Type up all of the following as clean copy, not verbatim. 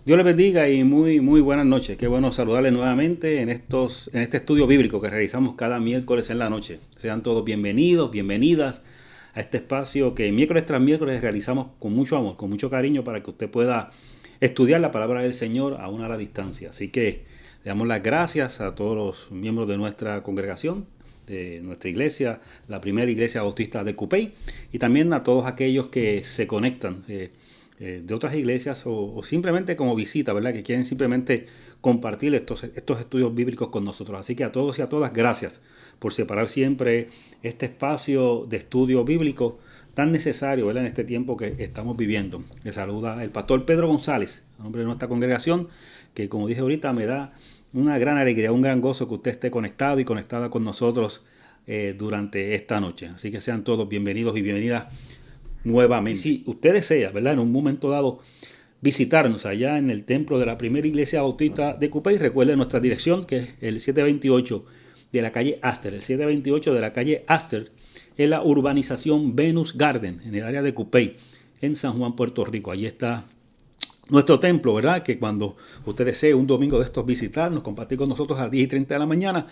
Dios les bendiga y muy buenas noches. Qué bueno saludarles nuevamente en este estudio bíblico que realizamos cada miércoles en la noche. Sean todos bienvenidos, bienvenidas a este espacio que miércoles tras miércoles realizamos con mucho amor, con mucho cariño para que usted pueda estudiar la palabra del Señor aún a la distancia. Así que le damos las gracias a todos los miembros de nuestra congregación, de nuestra iglesia, la primera iglesia bautista de Cupey, y también a todos aquellos que se conectan de otras iglesias o simplemente como visita, ¿verdad? Que quieren simplemente compartir estos estudios bíblicos con nosotros. Así que a todos y a todas, gracias por separar siempre este espacio de estudio bíblico tan necesario, ¿verdad? En este tiempo que estamos viviendo. Le saluda el pastor Pedro González, a nombre de nuestra congregación, que como dije ahorita me da una gran alegría, un gran gozo que usted esté conectado y conectada con nosotros durante esta noche. Así que sean todos bienvenidos y bienvenidas nuevamente. Y si usted desea, ¿verdad? En un momento dado visitarnos allá en el templo de la primera iglesia bautista de Cupey, recuerde nuestra dirección, que es el 728 de la calle Astor. El 728 de la calle Astor es la urbanización Venus Garden, en el área de Cupey, en San Juan, Puerto Rico. Allí está nuestro templo, ¿verdad? Que cuando usted desee un domingo de estos visitarnos, compartir con nosotros a las 10:30 de la mañana,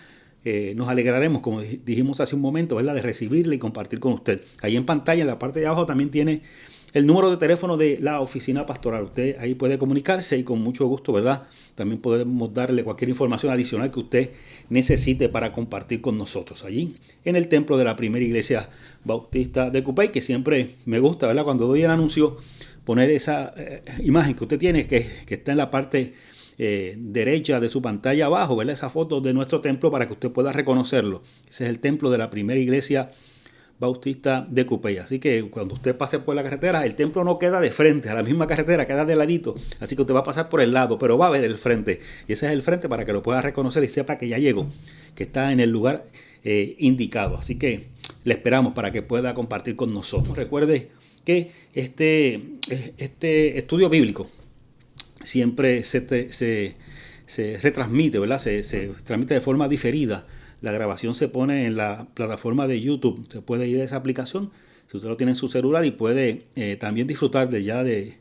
nos alegraremos, como dijimos hace un momento, ¿verdad? De recibirle y compartir con usted. Ahí en pantalla, en la parte de abajo, también tiene el número de teléfono de la oficina pastoral. Usted ahí puede comunicarse y con mucho gusto, ¿verdad? También podemos darle cualquier información adicional que usted necesite para compartir con nosotros. Allí en el templo de la primera iglesia bautista de Cupey, que siempre me gusta, ¿verdad? Cuando doy el anuncio, poner esa imagen que usted tiene, que está en la parte derecha de su pantalla abajo, ¿verdad? Esa foto de nuestro templo para que usted pueda reconocerlo. Ese es el templo de la primera iglesia bautista de Cupey. Así que cuando usted pase por la carretera, el templo no queda de frente a la misma carretera, queda de ladito. Así que usted va a pasar por el lado, pero va a ver el frente. Y ese es el frente para que lo pueda reconocer y sepa que ya llegó, que está en el lugar indicado. Así que le esperamos para que pueda compartir con nosotros. Recuerde que este estudio bíblico siempre se retransmite, ¿verdad? Se transmite de forma diferida. La grabación se pone en la plataforma de YouTube. Usted puede ir a esa aplicación, si usted lo tiene en su celular, y puede también disfrutar de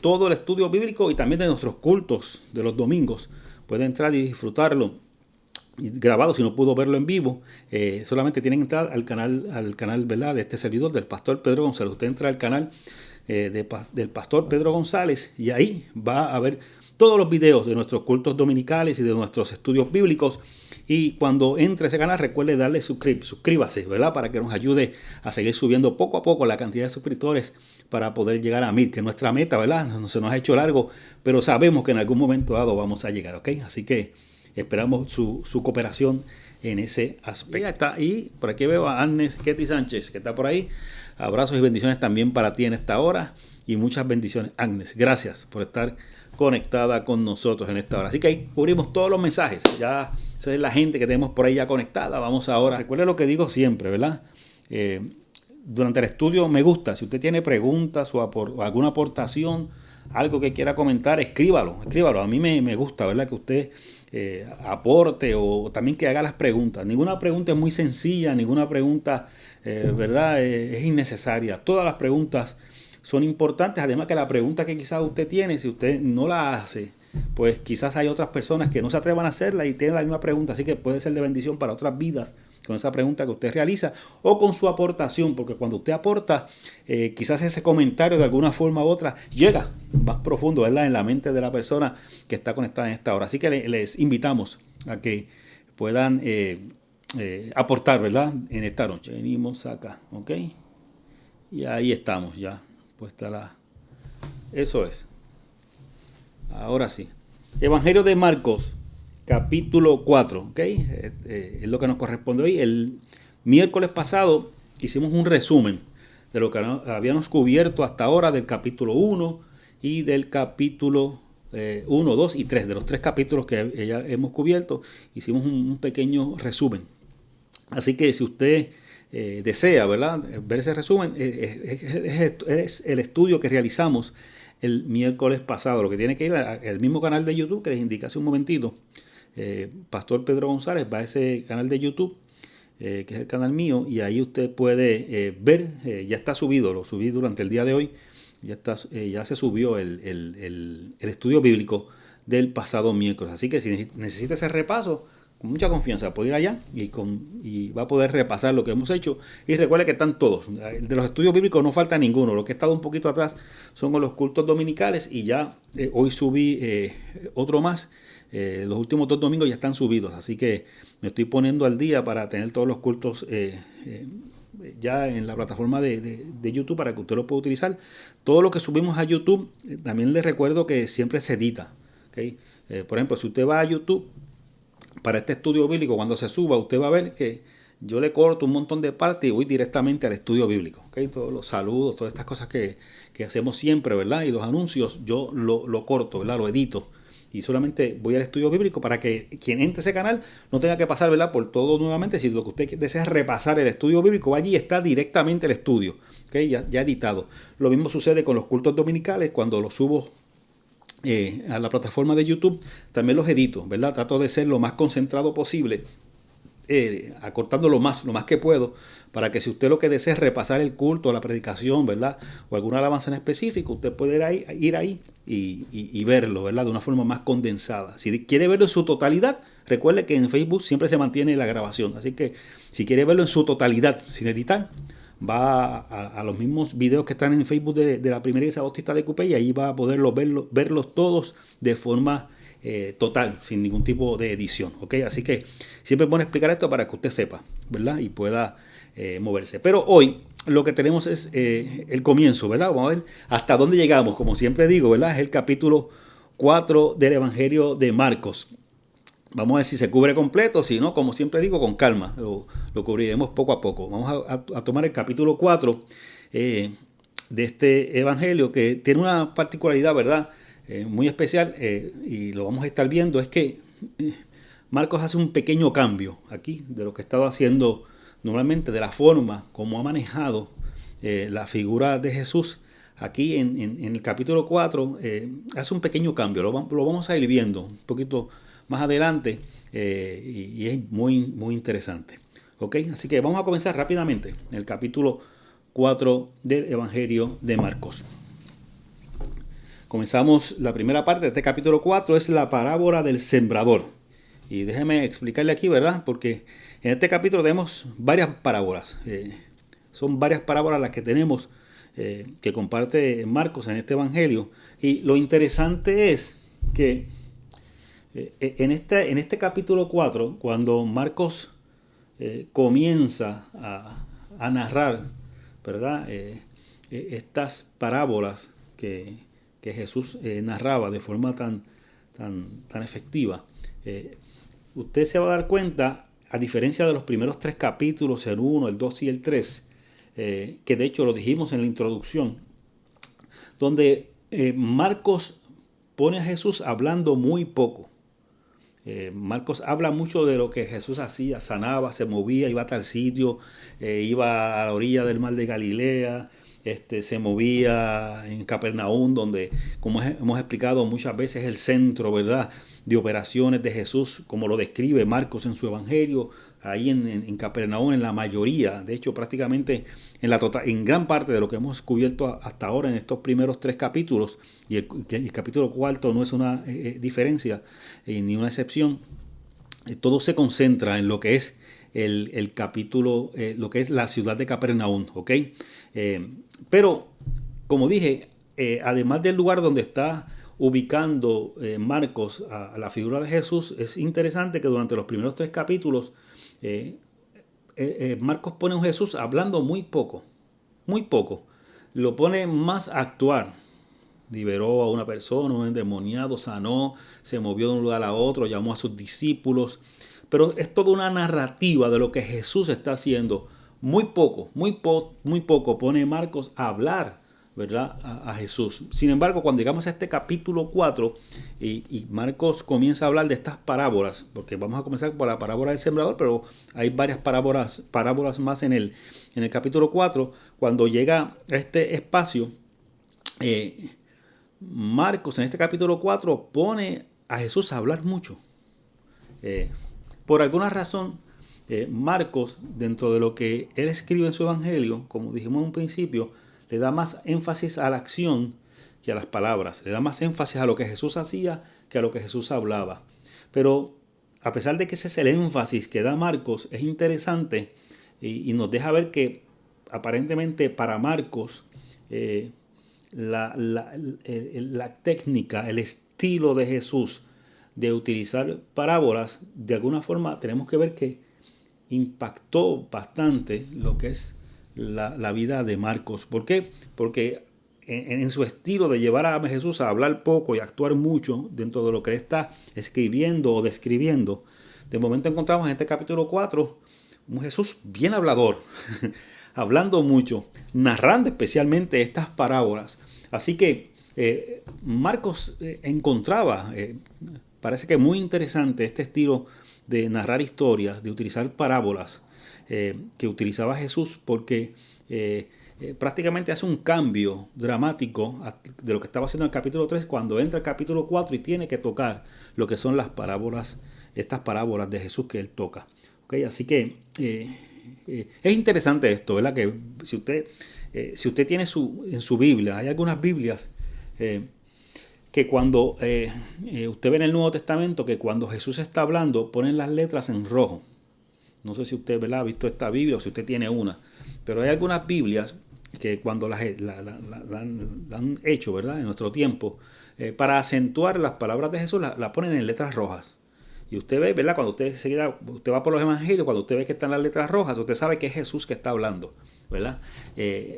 todo el estudio bíblico y también de nuestros cultos de los domingos. Puede entrar y disfrutarlo grabado si no pudo verlo en vivo. Solamente tienen que entrar al canal, ¿verdad? De este servidor, del pastor Pedro González. Usted entra al canal del pastor Pedro González y ahí va a ver todos los videos de nuestros cultos dominicales y de nuestros estudios bíblicos. Y cuando entre a ese canal, recuerde darle suscríbase, ¿verdad? Para que nos ayude a seguir subiendo poco a poco la cantidad de suscriptores para poder llegar a 1000, que es nuestra meta, ¿verdad? No se nos ha hecho largo, pero sabemos que en algún momento dado vamos a llegar, ¿ok? Así que esperamos su cooperación en ese aspecto. Y ya está. Y por aquí veo a Agnes Ketty Sánchez, que está por ahí. Abrazos y bendiciones también para ti en esta hora. Y muchas bendiciones, Agnes. Gracias por estar conectada con nosotros en esta hora. Así que ahí cubrimos todos los mensajes. Ya esa es la gente que tenemos por ahí ya conectada. Vamos ahora. Recuerde lo que digo siempre, ¿verdad? Durante el estudio me gusta. Si usted tiene preguntas o alguna aportación, algo que quiera comentar, escríbalo. A mí me gusta, ¿verdad? Que usted aporte o también que haga las preguntas. Ninguna pregunta es muy sencilla, ninguna pregunta, ¿verdad? Es innecesaria. Todas las preguntas son importantes. Además que la pregunta que quizás usted tiene, si usted no la hace, pues quizás hay otras personas que no se atrevan a hacerla y tienen la misma pregunta. Así que puede ser de bendición para otras vidas con esa pregunta que usted realiza o con su aportación, porque cuando usted aporta, quizás ese comentario de alguna forma u otra llega más profundo, ¿verdad? En la mente de la persona que está conectada en esta hora. Así que les invitamos a que puedan aportar, ¿verdad? En esta noche. Venimos acá, ¿ok? Y ahí estamos ya, puesta la... Eso es. Ahora sí. Evangelio de Marcos, capítulo 4, ¿ok? Es lo que nos corresponde hoy. El miércoles pasado hicimos un resumen de lo que habíamos cubierto hasta ahora del capítulo 1 y del capítulo 1, 2 y 3, de los tres capítulos que ya hemos cubierto. Hicimos un pequeño resumen. Así que si usted desea, ¿verdad?, ver ese resumen, es el estudio que realizamos el miércoles pasado. Lo que tiene que ir al mismo canal de YouTube que les indiqué hace un momentito. Pastor Pedro González va a ese canal de YouTube, que es el canal mío, y ahí usted puede ver, ya está subido, lo subí durante el día de hoy, ya se subió el estudio bíblico del pasado miércoles. Así que si necesita ese repaso, con mucha confianza puede ir allá y va a poder repasar lo que hemos hecho. Y recuerde que están todos. De los estudios bíblicos no falta ninguno. Lo que he estado un poquito atrás son con los cultos dominicales y ya hoy subí otro más. Los últimos 2 domingos ya están subidos. Así que me estoy poniendo al día para tener todos los cultos ya en la plataforma de YouTube para que usted lo pueda utilizar. Todo lo que subimos a YouTube, también les recuerdo que siempre se edita. ¿Okay? Por ejemplo, si usted va a YouTube para este estudio bíblico, cuando se suba, usted va a ver que yo le corto un montón de partes y voy directamente al estudio bíblico. ¿Okay? Todos los saludos, todas estas cosas que hacemos siempre, ¿verdad? Y los anuncios, yo lo corto, ¿verdad? Lo edito. Y solamente voy al estudio bíblico para que quien entre ese canal no tenga que pasar, ¿verdad?, por todo nuevamente. Si lo que usted desea es repasar el estudio bíblico, allí está directamente el estudio, ¿okay? Ya editado. Lo mismo sucede con los cultos dominicales. Cuando los subo a la plataforma de YouTube, también los edito, ¿verdad? Trato de ser lo más concentrado posible, acortando lo más que puedo, para que si usted lo que desea es repasar el culto, la predicación, ¿verdad?, o alguna alabanza en específico, usted puede ir ahí y verlo, ¿verdad?, de una forma más condensada. Si quiere verlo en su totalidad, recuerde que en Facebook siempre se mantiene la grabación. Así que si quiere verlo en su totalidad, sin editar, va a los mismos videos que están en Facebook de la Primera Iglesia Bautista de Cupey y ahí va a poder verlos todos de forma total, sin ningún tipo de edición. ¿Okay? Así que siempre es bueno explicar esto para que usted sepa, ¿verdad? Y pueda moverse. Pero hoy lo que tenemos es el comienzo, ¿verdad? Vamos a ver hasta dónde llegamos. Como siempre digo, ¿verdad? Es el capítulo 4 del Evangelio de Marcos. Vamos a ver si se cubre completo, si no, como siempre digo, con calma, lo cubriremos poco a poco. Vamos a tomar el capítulo 4 de este evangelio, que tiene una particularidad, ¿verdad?, muy especial, y lo vamos a estar viendo, es que Marcos hace un pequeño cambio aquí de lo que estaba haciendo normalmente, de la forma como ha manejado la figura de Jesús. Aquí en el capítulo 4 hace un pequeño cambio, lo vamos a ir viendo un poquito más adelante, y es muy interesante. ¿Okay? Así que vamos a comenzar rápidamente el capítulo 4 del Evangelio de Marcos. Comenzamos la primera parte de este capítulo 4, es la parábola del sembrador. Y déjeme explicarle aquí, ¿verdad? Porque en este capítulo tenemos varias parábolas. Son varias parábolas las que tenemos que comparte Marcos en este Evangelio. Y lo interesante es que en este capítulo 4, cuando Marcos comienza a narrar, ¿verdad?, estas parábolas que Jesús narraba de forma tan efectiva, usted se va a dar cuenta, a diferencia de los primeros 3 capítulos, el 1, el 2 y el 3, que de hecho lo dijimos en la introducción, donde Marcos pone a Jesús hablando muy poco. Marcos habla mucho de lo que Jesús hacía, sanaba, se movía, iba a tal sitio, iba a la orilla del mar de Galilea, se movía en Capernaum, donde, como hemos explicado muchas veces, es el centro, ¿verdad?, de operaciones de Jesús, como lo describe Marcos en su Evangelio. Ahí en Capernaum, en la mayoría, de hecho prácticamente en gran parte de lo que hemos cubierto hasta ahora en estos primeros 3 capítulos, y el capítulo 4 no es una diferencia ni una excepción, todo se concentra en lo que es el capítulo, lo que es la ciudad de Capernaum, ¿ok? Pero, como dije, además del lugar donde está ubicando Marcos a la figura de Jesús, es interesante que durante los primeros 3 capítulos Marcos pone a un Jesús hablando muy poco, lo pone más a actuar. Liberó a una persona, un endemoniado, sanó, se movió de un lugar a otro, llamó a sus discípulos, pero es toda una narrativa de lo que Jesús está haciendo. Muy poco pone Marcos a hablar, ¿verdad?, a Jesús. Sin embargo, cuando llegamos a este capítulo 4 y Marcos comienza a hablar de estas parábolas, porque vamos a comenzar por la parábola del sembrador, pero hay varias parábolas más en el capítulo 4, cuando llega a este espacio, Marcos en este capítulo 4 pone a Jesús a hablar mucho. Por alguna razón, Marcos, dentro de lo que él escribe en su evangelio, como dijimos en un principio, le da más énfasis a la acción que a las palabras. Le da más énfasis a lo que Jesús hacía que a lo que Jesús hablaba. Pero a pesar de que ese es el énfasis que da Marcos, es interesante y nos deja ver que aparentemente para Marcos la técnica, el estilo de Jesús de utilizar parábolas, de alguna forma tenemos que ver que impactó bastante lo que es la vida de Marcos. ¿Por qué? Porque en su estilo de llevar a Jesús a hablar poco y actuar mucho dentro de lo que él está escribiendo o describiendo, de momento encontramos en este capítulo 4 un Jesús bien hablador, hablando mucho, narrando especialmente estas parábolas. Así que Marcos encontraba, parece que muy interesante este estilo de narrar historias, de utilizar parábolas que utilizaba Jesús, porque prácticamente hace un cambio dramático de lo que estaba haciendo en el capítulo 3 cuando entra el capítulo 4 y tiene que tocar lo que son las parábolas, estas parábolas de Jesús que él toca. ¿Okay? Así que es interesante esto, ¿verdad? Que si usted tiene en su Biblia, hay algunas Biblias que cuando usted ve en el Nuevo Testamento que cuando Jesús está hablando ponen las letras en rojo. No sé si usted, ¿verdad?, ha visto esta Biblia o si usted tiene una, pero hay algunas Biblias que cuando la han hecho, ¿verdad?, en nuestro tiempo, para acentuar las palabras de Jesús, la ponen en letras rojas. Y usted ve, ¿verdad?, cuando usted va por los evangelios, cuando usted ve que están las letras rojas, usted sabe que es Jesús que está hablando, ¿verdad?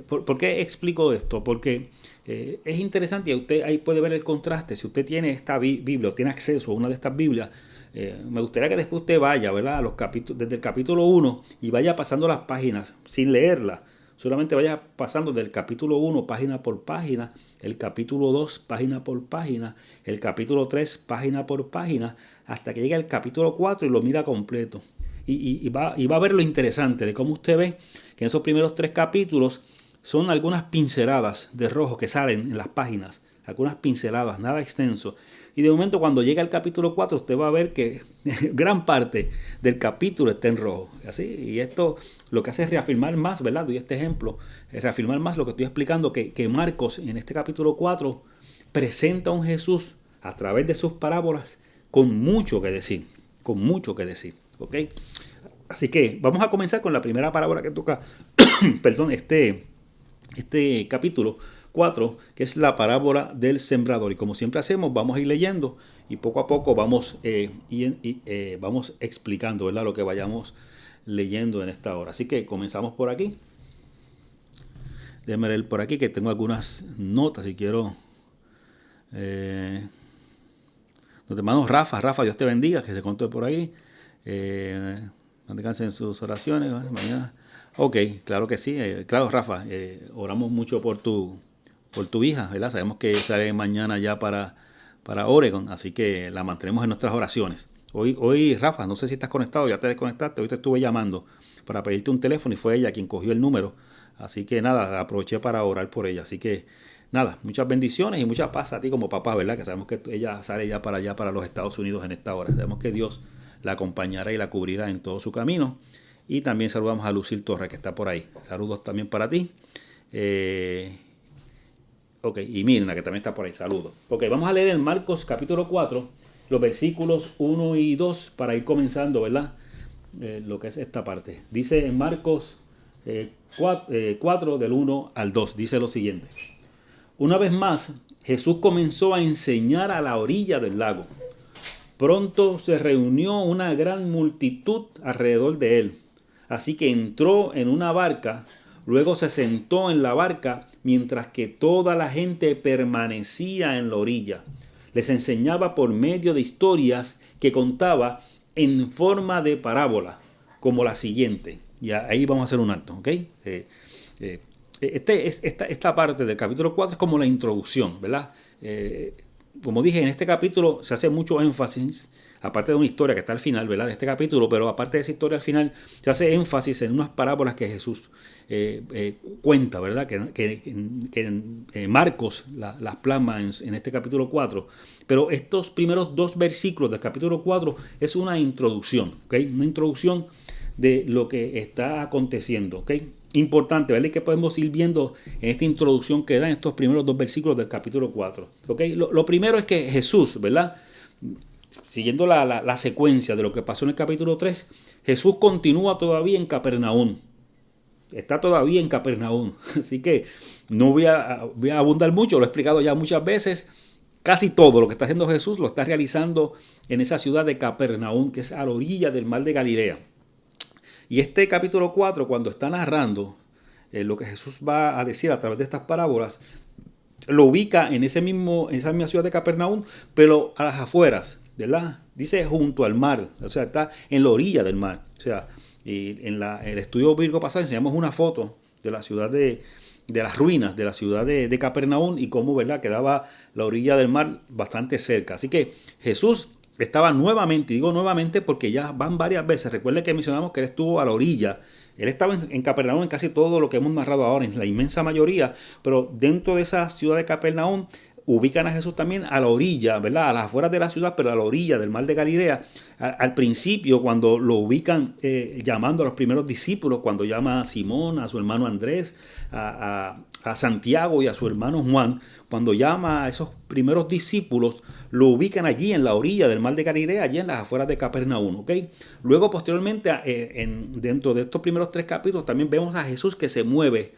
¿Por qué explico esto? Porque es interesante y usted ahí puede ver el contraste. Si usted tiene esta Biblia o tiene acceso a una de estas Biblias, me gustaría que después usted vaya, ¿verdad?, a los capítulos, desde el capítulo 1 y vaya pasando las páginas sin leerla. Solamente vaya pasando del capítulo 1 página por página, el capítulo 2 página por página, el capítulo 3 página por página, hasta que llegue al capítulo 4 y lo mira completo. Y va a ver lo interesante de cómo usted ve que en esos primeros 3 capítulos son algunas pinceladas de rojo que salen en las páginas, algunas pinceladas, nada extenso. Y de momento cuando llega al capítulo 4 usted va a ver que gran parte del capítulo está en rojo. ¿Así? Y esto lo que hace es reafirmar más, ¿verdad? Doy este ejemplo, reafirmar más lo que estoy explicando, que Marcos en este capítulo 4 presenta a un Jesús a través de sus parábolas con mucho que decir, ¿ok? Así que vamos a comenzar con la primera parábola que toca, perdón, este capítulo 4, que es la parábola del sembrador. Y como siempre hacemos, vamos a ir leyendo y poco a poco vamos explicando, ¿verdad?, lo que vayamos leyendo en esta hora. Así que comenzamos por aquí. Déjenme leer por aquí que tengo algunas notas y quiero... Los hermanos Rafa, Dios te bendiga, que se contó por ahí. No descansen en sus oraciones. Mañana. Ok, claro que sí. Claro, Rafa, oramos mucho por tu hija, ¿verdad? Sabemos que sale mañana ya para Oregon, así que la mantenemos en nuestras oraciones. Hoy, Rafa, no sé si estás conectado, ya te desconectaste, hoy te estuve llamando para pedirte un teléfono y fue ella quien cogió el número. Así que nada, aproveché para orar por ella. Así que nada, muchas bendiciones y mucha paz a ti como papá, ¿verdad? Que sabemos que ella sale ya para los Estados Unidos en esta hora. Sabemos que Dios la acompañará y la cubrirá en todo su camino. Y también saludamos a Lucil Torres, que está por ahí. Saludos también para ti. Ok, y Mirna, que también está por ahí. Saludos. Ok, vamos a leer en Marcos capítulo 4, los versículos 1 y 2 para ir comenzando, ¿verdad? Lo que es esta parte. Dice en Marcos 4 del 1 al 2, dice lo siguiente. Una vez más, Jesús comenzó a enseñar a la orilla del lago. Pronto se reunió una gran multitud alrededor de él. Así que entró en una barca, luego se sentó en la barca mientras que toda la gente permanecía en la orilla. Les enseñaba por medio de historias que contaba en forma de parábola, como la siguiente. Y ahí vamos a hacer un alto, ¿ok? Esta parte del capítulo 4 es como la introducción, ¿verdad? Como dije, en este capítulo se hace mucho énfasis, aparte de una historia que está al final, ¿verdad?, de este capítulo, pero aparte de esa historia al final, se hace énfasis en unas parábolas que Jesús cuenta, ¿verdad?, que Marcos las plasma en este capítulo 4. Pero estos primeros 2 versículos del capítulo 4 es una introducción, ¿ok? Una introducción de lo que está aconteciendo, ¿ok? importante, ¿verdad? Y que podemos ir viendo en esta introducción que da en estos primeros 2 versículos del capítulo 4. ¿Okay? Lo primero es que Jesús, ¿verdad? Siguiendo la secuencia de lo que pasó en el capítulo 3, Jesús continúa todavía en Capernaum. Está todavía en Capernaum. Así que no voy a abundar mucho, lo he explicado ya muchas veces. Casi todo lo que está haciendo Jesús lo está realizando en esa ciudad de Capernaum, que es a la orilla del mar de Galilea. Y este capítulo 4, cuando está narrando lo que Jesús va a decir a través de estas parábolas, lo ubica en esa misma ciudad de Capernaum, pero a las afueras, ¿verdad? Dice junto al mar, o sea, está en la orilla del mar. O sea, y en el estudio bíblico pasado enseñamos una foto de la ciudad de las ruinas de la ciudad de Capernaum y cómo, ¿verdad?, quedaba la orilla del mar bastante cerca. Así que Jesús estaba nuevamente, y digo nuevamente porque ya van varias veces. Recuerden que mencionamos que él estuvo a la orilla. Él estaba en Capernaum en casi todo lo que hemos narrado ahora, en la inmensa mayoría, pero dentro de esa ciudad de Capernaum ubican a Jesús también a la orilla, ¿verdad? A las afueras de la ciudad, pero a la orilla del mar de Galilea. Al principio, cuando lo ubican llamando a los primeros discípulos, cuando llama a Simón, a su hermano Andrés, a Santiago y a su hermano Juan, cuando llama a esos primeros discípulos, lo ubican allí en la orilla del mar de Galilea, allí en las afueras de Capernaum, ¿ok? Luego, posteriormente, dentro de estos primeros 3 capítulos, también vemos a Jesús que se mueve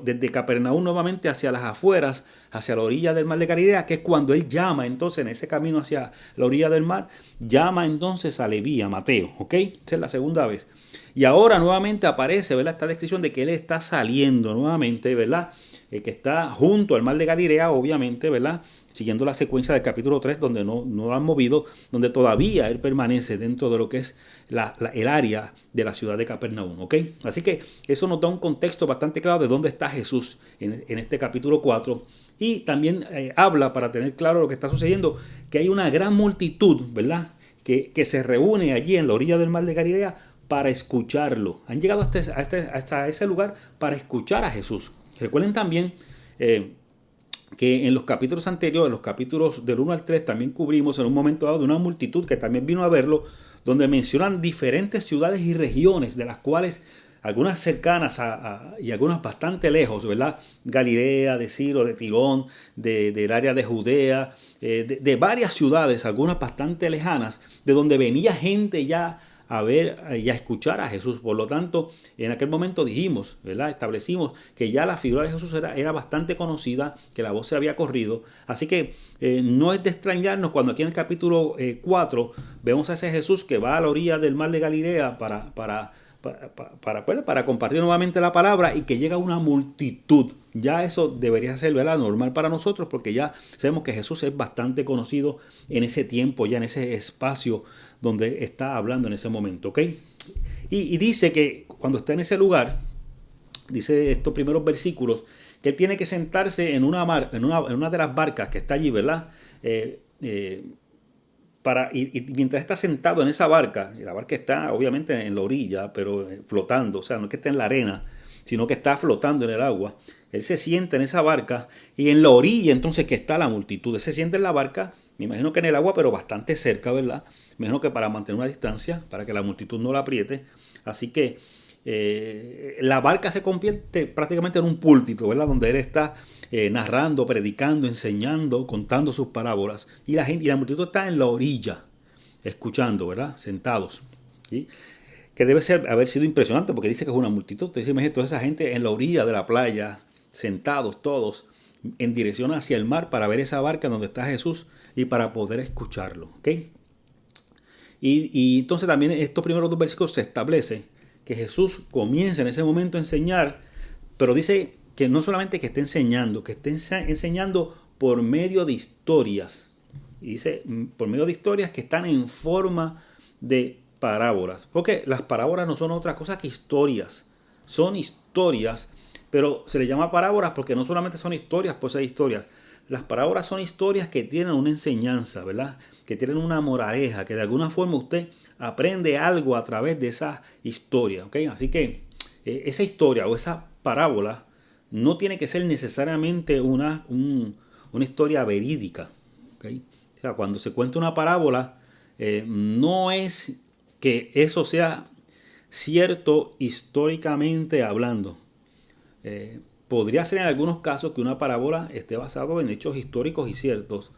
desde Capernaum nuevamente hacia las afueras, hacia la orilla del mar de Galilea, que es cuando él llama entonces en ese camino hacia la orilla del mar, llama entonces a Leví, a Mateo, ¿ok? Esa es la segunda vez. Y ahora nuevamente aparece, ¿verdad?, esta descripción de que él está saliendo nuevamente, ¿verdad?, que está junto al mar de Galilea, obviamente, ¿verdad?, siguiendo la secuencia del capítulo 3, donde no lo han movido, donde todavía él permanece dentro de lo que es el área de la ciudad de Capernaum, ¿ok? Así que eso nos da un contexto bastante claro de dónde está Jesús en este capítulo 4, y también habla, para tener claro lo que está sucediendo, que hay una gran multitud, ¿verdad?, que se reúne allí en la orilla del mar de Galilea para escucharlo. Han llegado hasta ese lugar para escuchar a Jesús. Recuerden también que en los capítulos anteriores, los capítulos del 1 al 3, también cubrimos en un momento dado de una multitud que también vino a verlo, donde mencionan diferentes ciudades y regiones, de las cuales algunas cercanas y algunas bastante lejos, ¿verdad? Galilea, de Ciro, de Tirón, del área de Judea, de varias ciudades, algunas bastante lejanas, de donde venía gente ya a ver y a escuchar a Jesús. Por lo tanto, en aquel momento dijimos, ¿verdad?, establecimos que ya la figura de Jesús era bastante conocida, que la voz se había corrido. Así que no es de extrañarnos cuando aquí en el capítulo 4 vemos a ese Jesús que va a la orilla del mar de Galilea para compartir nuevamente la palabra, y que llega una multitud. Ya eso debería ser, ¿verdad?, normal para nosotros, porque ya sabemos que Jesús es bastante conocido en ese tiempo, ya en ese espacio donde está hablando en ese momento, ¿ok? Y dice que cuando está en ese lugar, dice estos primeros versículos, que él tiene que sentarse en una de las barcas que está allí, ¿verdad? Y mientras está sentado en esa barca, y la barca está obviamente en la orilla, pero flotando, o sea, no es que esté en la arena, sino que está flotando en el agua. Él se sienta en esa barca, y en la orilla entonces que está la multitud. Él se sienta en la barca, me imagino que en el agua, pero bastante cerca, ¿verdad? Me imagino que para mantener una distancia, para que la multitud no la apriete. Así que la barca se convierte prácticamente en un púlpito, ¿verdad?, donde él está narrando, predicando, enseñando, contando sus parábolas. Y la multitud está en la orilla, escuchando, ¿verdad?, sentados. ¿Sí? Que debe haber sido impresionante, porque dice que es una multitud. Usted se imagina toda esa gente en la orilla de la playa, sentados todos, en dirección hacia el mar, para ver esa barca donde está Jesús y para poder escucharlo. ¿Ok? Y entonces también estos primeros 2 versículos se establece que Jesús comienza en ese momento a enseñar, pero dice que no solamente que esté enseñando, que esté enseñando por medio de historias. Y dice por medio de historias que están en forma de parábolas. Porque las parábolas no son otra cosa que historias. Son historias, pero se les llama parábolas porque no solamente son historias por ser historias. Las parábolas son historias que tienen una enseñanza, ¿verdad?, que tienen una moraleja, que de alguna forma usted aprende algo a través de esa historia, ¿ok? Así que esa historia o esa parábola no tiene que ser necesariamente una historia verídica, ¿ok? O sea, cuando se cuenta una parábola, no es que eso sea cierto históricamente hablando. Podría ser en algunos casos que una parábola esté basada en hechos históricos y ciertos,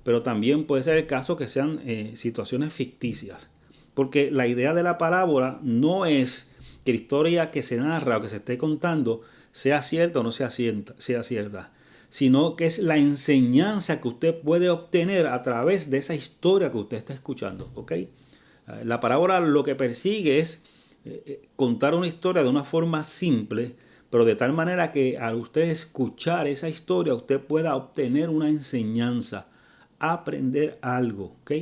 pero también puede ser el caso que sean situaciones ficticias. Porque la idea de la parábola no es que la historia que se narra o que se esté contando sea cierta o no sea cierta, sino que es la enseñanza que usted puede obtener a través de esa historia que usted está escuchando. ¿Ok? La parábola lo que persigue es contar una historia de una forma simple, pero de tal manera que al usted escuchar esa historia, usted pueda obtener una enseñanza, aprender algo. ¿Ok?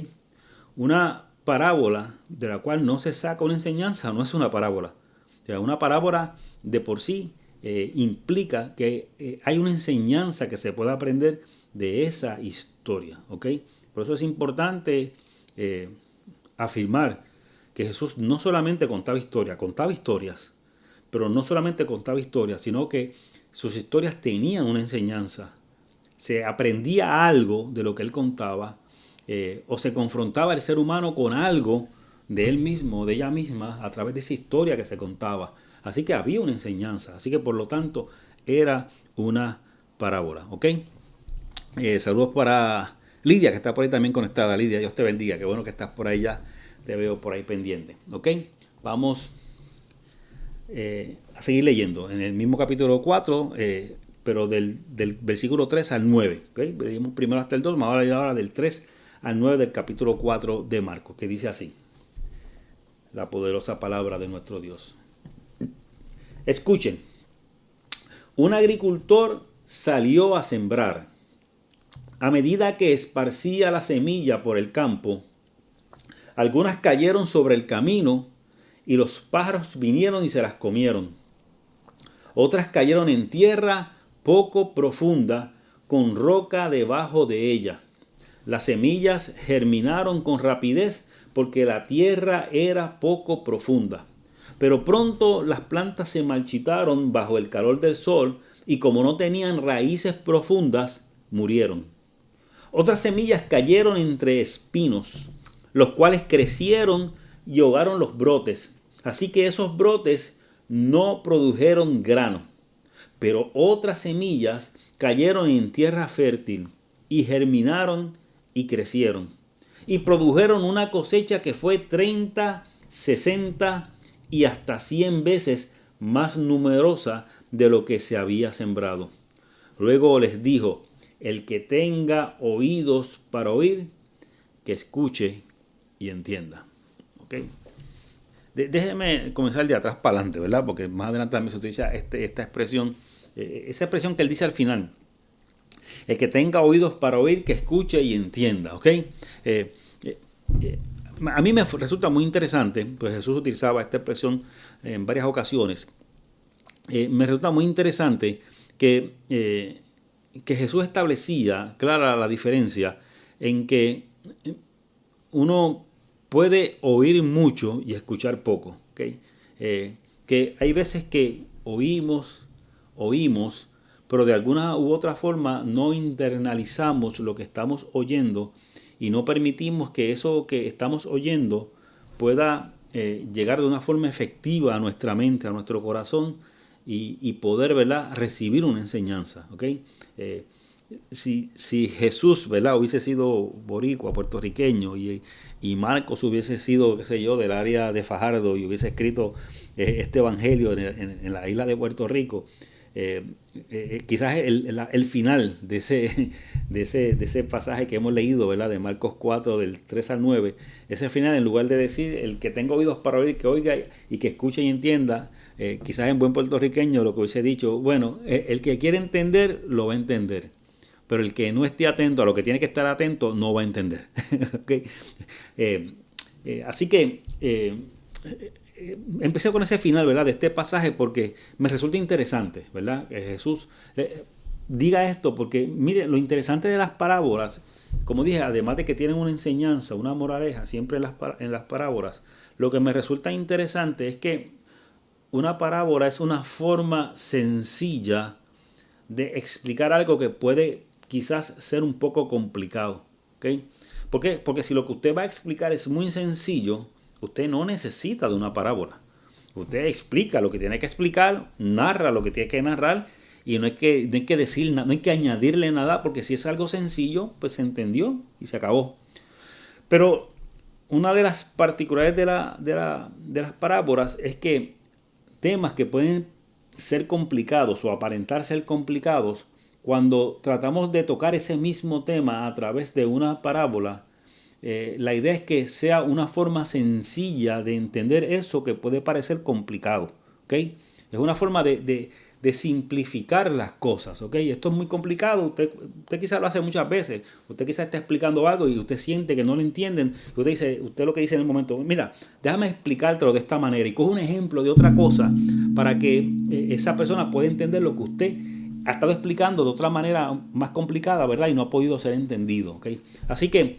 Una parábola de la cual no se saca una enseñanza no es una parábola. O sea, una parábola de por sí implica que hay una enseñanza que se puede aprender de esa historia. ¿Ok? Por eso es importante afirmar que Jesús no solamente contaba historias, pero no solamente contaba historias, sino que sus historias tenían una enseñanza. Se aprendía algo de lo que él contaba, o se confrontaba el ser humano con algo de él mismo, de ella misma, a través de esa historia que se contaba. Así que había una enseñanza, así que por lo tanto era una parábola. ¿Ok? Saludos para Lidia, que está por ahí también conectada. Lidia, Dios te bendiga, qué bueno que estás por ahí ya, te veo por ahí pendiente. ¿Ok? Vamos a seguir leyendo en el mismo capítulo 4, pero del versículo 3 al 9. ¿Okay? Leímos primero hasta el 2, vamos a leer ahora del 3 al 9 del capítulo 4 de Marcos, que dice así: la poderosa palabra de nuestro Dios. Escuchen, un agricultor salió a sembrar. A medida que esparcía la semilla por el campo, algunas cayeron sobre el camino y los pájaros vinieron y se las comieron. Otras cayeron en tierra poco profunda, con roca debajo de ella. Las semillas germinaron con rapidez porque la tierra era poco profunda. Pero pronto las plantas se marchitaron bajo el calor del sol y como no tenían raíces profundas, murieron. Otras semillas cayeron entre espinos, los cuales crecieron y ahogaron los brotes. Así que esos brotes no produjeron grano. Pero otras semillas cayeron en tierra fértil y germinaron y crecieron. Y produjeron una cosecha que fue 30, 60 y hasta 100 veces más numerosa de lo que se había sembrado. Luego les dijo: el que tenga oídos para oír, que escuche y entienda. ¿Ok? Déjeme comenzar de atrás para adelante, ¿verdad? Porque más adelante también se utiliza esta expresión, esa expresión que él dice al final: el que tenga oídos para oír, que escuche y entienda. ¿Ok? A mí me resulta muy interesante, pues Jesús utilizaba esta expresión en varias ocasiones. Me resulta muy interesante que Jesús establecía clara la diferencia en que uno puede oír mucho y escuchar poco. ¿Okay? Que hay veces que oímos, pero de alguna u otra forma no internalizamos lo que estamos oyendo y no permitimos que eso que estamos oyendo pueda llegar de una forma efectiva a nuestra mente, a nuestro corazón y poder, ¿verdad?, recibir una enseñanza. ¿Okay? Si Jesús, ¿verdad?, hubiese sido boricua, puertorriqueño, y Marcos hubiese sido, qué sé yo, del área de Fajardo y hubiese escrito este evangelio en la isla de Puerto Rico, quizás el final de ese pasaje que hemos leído, ¿verdad?, de Marcos 4, del 3 al 9, ese final, en lugar de decir el que tenga oídos para oír, que oiga y que escuche y entienda, quizás en buen puertorriqueño lo que hubiese dicho: bueno, el que quiere entender lo va a entender, pero el que no esté atento a lo que tiene que estar atento no va a entender. ¿Okay? Así que empecé con ese final, ¿verdad?, de este pasaje porque me resulta interesante, ¿verdad? Que Jesús diga esto, porque mire, lo interesante de las parábolas, como dije, además de que tienen una enseñanza, una moraleja siempre en las parábolas, lo que me resulta interesante es que una parábola es una forma sencilla de explicar algo que puede quizás ser un poco complicado. ¿Okay? ¿Por qué? Porque si lo que usted va a explicar es muy sencillo, usted no necesita de una parábola. Usted explica lo que tiene que explicar, narra lo que tiene que narrar y no hay que decir nada, no hay que añadirle nada porque si es algo sencillo, pues se entendió y se acabó. Pero una de las particularidades de las parábolas es que temas que pueden ser complicados o aparentar ser complicados, cuando tratamos de tocar ese mismo tema a través de una parábola, la idea es que sea una forma sencilla de entender eso que puede parecer complicado. ¿Ok? Es una forma de simplificar las cosas. ¿Ok? Esto es muy complicado. Usted quizás lo hace muchas veces. Usted quizás está explicando algo y usted siente que no lo entienden. Usted lo que dice en el momento, mira, déjame explicártelo de esta manera y coge un ejemplo de otra cosa para que esa persona pueda entender lo que usted ha estado explicando de otra manera más complicada, ¿verdad? Y no ha podido ser entendido. ¿Ok? Así que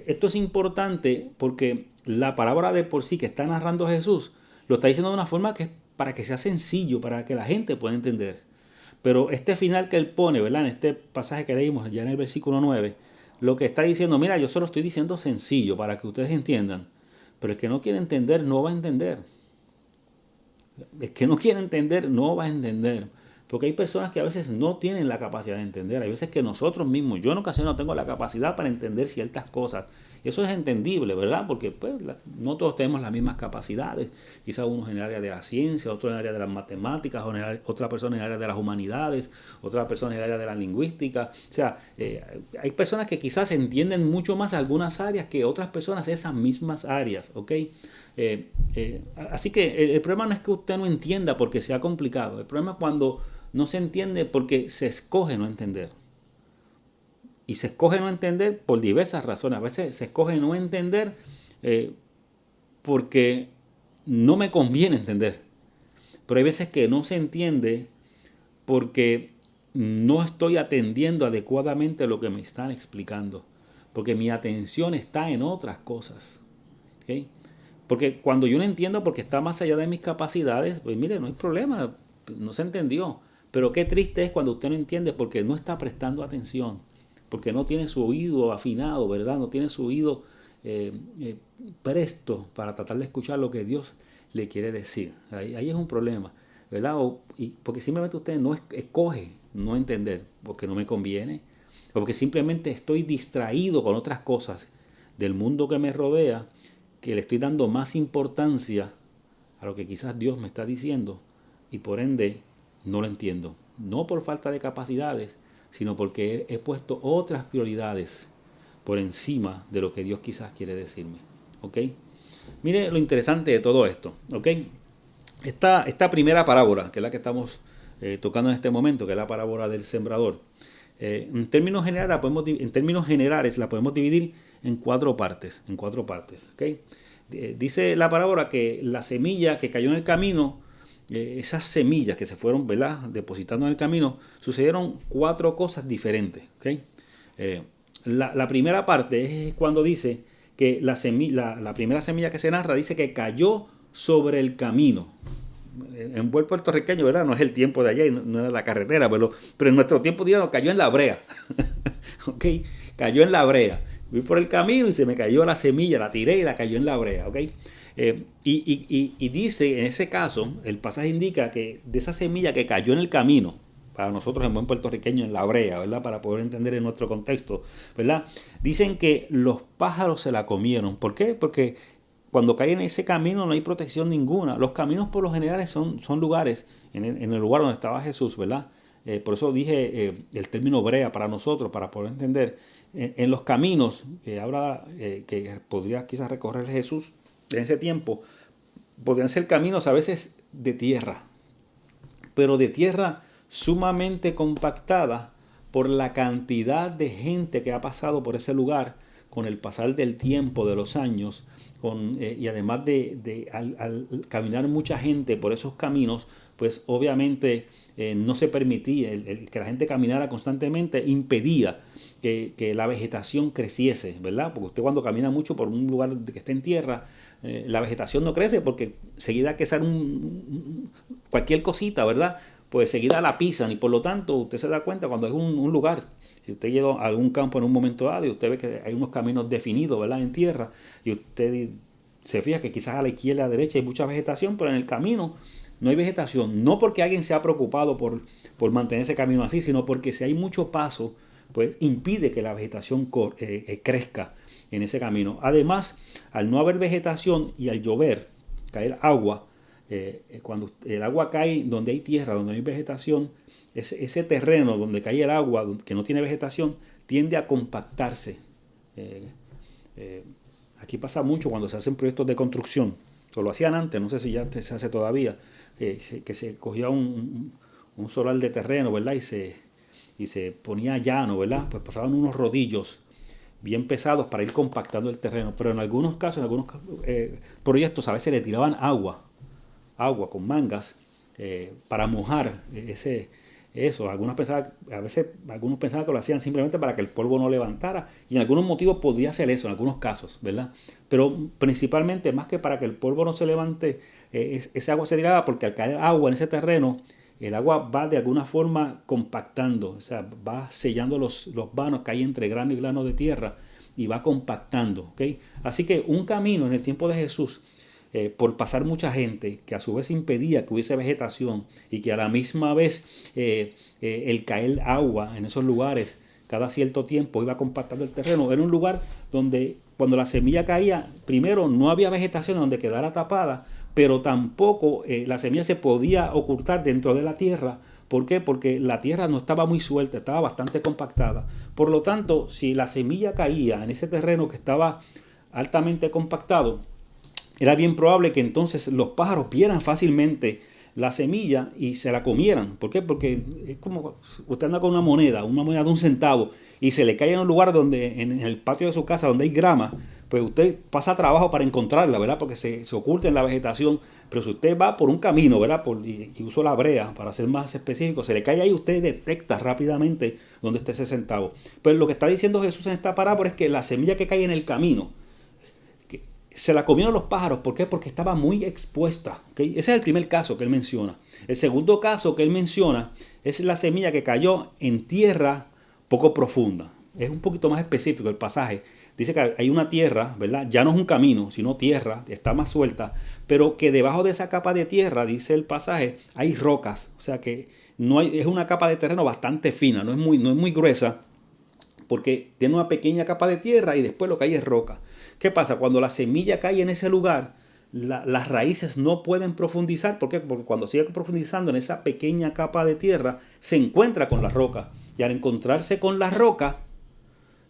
esto es importante porque la parábola de por sí que está narrando Jesús lo está diciendo de una forma que es para que sea sencillo, para que la gente pueda entender. Pero este final que él pone, ¿verdad? En este pasaje que leímos ya en el versículo 9, lo que está diciendo, mira, yo solo estoy diciendo sencillo para que ustedes entiendan. Pero el que no quiere entender no va a entender. El que no quiere entender no va a entender. Porque hay personas que a veces no tienen la capacidad de entender. Hay veces que nosotros mismos, yo en ocasiones no tengo la capacidad para entender ciertas cosas. Y eso es entendible, ¿verdad? Porque pues, no todos tenemos las mismas capacidades. Quizás unos en el área de la ciencia, otros en el área de las matemáticas, otra persona en el área de las humanidades, otra persona en el área de la lingüística. O sea, hay personas que quizás entienden mucho más algunas áreas que otras personas de esas mismas áreas, ¿ok? Así que el problema no es que usted no entienda porque sea complicado. El problema es cuando no se entiende porque se escoge no entender. Y se escoge no entender por diversas razones. A veces se escoge no entender porque no me conviene entender. Pero hay veces que no se entiende porque no estoy atendiendo adecuadamente lo que me están explicando. Porque mi atención está en otras cosas. ¿Ok? Porque cuando yo no entiendo porque está más allá de mis capacidades, pues mire, no hay problema, no se entendió. Pero qué triste es cuando usted no entiende porque no está prestando atención, porque no tiene su oído afinado, ¿verdad? No tiene su oído presto para tratar de escuchar lo que Dios le quiere decir. Ahí es un problema, ¿verdad? Porque simplemente usted no escoge no entender porque no me conviene, o porque simplemente estoy distraído con otras cosas del mundo que me rodea, que le estoy dando más importancia a lo que quizás Dios me está diciendo y por ende no lo entiendo. No por falta de capacidades, sino porque he puesto otras prioridades por encima de lo que Dios quizás quiere decirme. ¿Ok? Mire lo interesante de todo esto. ¿Ok? Esta primera parábola, que es la que estamos tocando en este momento, que es la parábola del sembrador, en términos generales la podemos dividir en cuatro partes. ¿Okay? Dice la parábola que la semilla que cayó en el camino, esas semillas que se fueron, ¿verdad?, depositando en el camino, sucedieron cuatro cosas diferentes. ¿Okay? La primera parte es cuando dice que la primera semilla que se narra dice que cayó sobre el camino. En buen puertorriqueño, ¿verdad? No es el tiempo de allá y no es la carretera, pero en nuestro tiempo, digamos, cayó en la brea. ¿Ok? Cayó en la brea. Fui por el camino y se me cayó la semilla, la tiré y la cayó en la brea. ¿Ok? Y dice, en ese caso, el pasaje indica que de esa semilla que cayó en el camino, para nosotros en buen puertorriqueño, en la brea, ¿verdad? Para poder entender en nuestro contexto, ¿verdad? Dicen que los pájaros se la comieron. ¿Por qué? Porque cuando cae en ese camino no hay protección ninguna. Los caminos por lo general son lugares, en el lugar donde estaba Jesús, ¿verdad? Por eso dije el término brea para nosotros, para poder entender. En los caminos que habla, que podría quizás recorrer Jesús en ese tiempo, podrían ser caminos a veces de tierra, pero de tierra sumamente compactada por la cantidad de gente que ha pasado por ese lugar con el pasar del tiempo, de los años, y además al caminar mucha gente por esos caminos, pues obviamente no se permitía, que la gente caminara constantemente impedía que la vegetación creciese, ¿verdad? Porque usted cuando camina mucho por un lugar que está en tierra, la vegetación no crece porque seguida que sale cualquier cosita, ¿verdad? Pues seguida la pisan y por lo tanto usted se da cuenta cuando es un lugar. Si usted llega a algún campo en un momento dado y usted ve que hay unos caminos definidos, ¿verdad?, en tierra, y usted se fija que quizás a la izquierda y a la derecha hay mucha vegetación, pero en el camino no hay vegetación. No porque alguien se ha preocupado por mantener ese camino así, sino porque si hay mucho paso, pues impide que la vegetación crezca en ese camino. Además, al no haber vegetación y al llover, caer agua, cuando el agua cae donde hay tierra, donde hay vegetación, ese terreno donde cae el agua, que no tiene vegetación, tiende a compactarse. Aquí pasa mucho cuando se hacen proyectos de construcción. O lo hacían antes, no sé si ya se hace todavía, que se cogía un solar de terreno, ¿verdad? Y se ponía llano, ¿verdad? Pues pasaban unos rodillos bien pesados para ir compactando el terreno. Pero en algunos casos, proyectos, a veces le tiraban agua con mangas para mojar eso. A veces algunos pensaban que lo hacían simplemente para que el polvo no levantara, y en algunos motivos podría ser eso, en algunos casos, ¿verdad? Pero principalmente, más que para que el polvo no se levante, ese agua se tiraba porque al caer agua en ese terreno, el agua va de alguna forma compactando, o sea, va sellando los vanos que hay entre grano y grano de tierra y va compactando, ¿ok? Así que un camino en el tiempo de Jesús, por pasar mucha gente, que a su vez impedía que hubiese vegetación y que a la misma vez el caer agua en esos lugares cada cierto tiempo iba compactando el terreno. Era un lugar donde cuando la semilla caía, primero no había vegetación donde quedara tapada, pero tampoco la semilla se podía ocultar dentro de la tierra. ¿Por qué? Porque la tierra no estaba muy suelta, estaba bastante compactada. Por lo tanto, si la semilla caía en ese terreno que estaba altamente compactado, era bien probable que entonces los pájaros vieran fácilmente la semilla y se la comieran. ¿Por qué? Porque es como usted anda con una moneda de 1 centavo, y se le cae en un lugar donde, en el patio de su casa, donde hay grama, pues usted pasa trabajo para encontrarla, ¿verdad? Porque se oculta en la vegetación. Pero si usted va por un camino, ¿verdad? Y uso la brea para ser más específico, se le cae ahí, usted detecta rápidamente dónde está ese centavo. Pero lo que está diciendo Jesús en esta parábola es que la semilla que cae en el camino, se la comieron los pájaros. ¿Por qué? Porque estaba muy expuesta. ¿Okay? Ese es el primer caso que él menciona. El segundo caso que él menciona es la semilla que cayó en tierra poco profunda. Es un poquito más específico el pasaje. Dice que hay una tierra, ¿verdad? Ya no es un camino, sino tierra, está más suelta, pero que debajo de esa capa de tierra, dice el pasaje, hay rocas. O sea que es una capa de terreno bastante fina, no es muy gruesa, porque tiene una pequeña capa de tierra y después lo que hay es roca. ¿Qué pasa? Cuando la semilla cae en ese lugar, las raíces no pueden profundizar. ¿Por qué? Porque cuando sigue profundizando en esa pequeña capa de tierra, se encuentra con la roca. Y al encontrarse con la roca,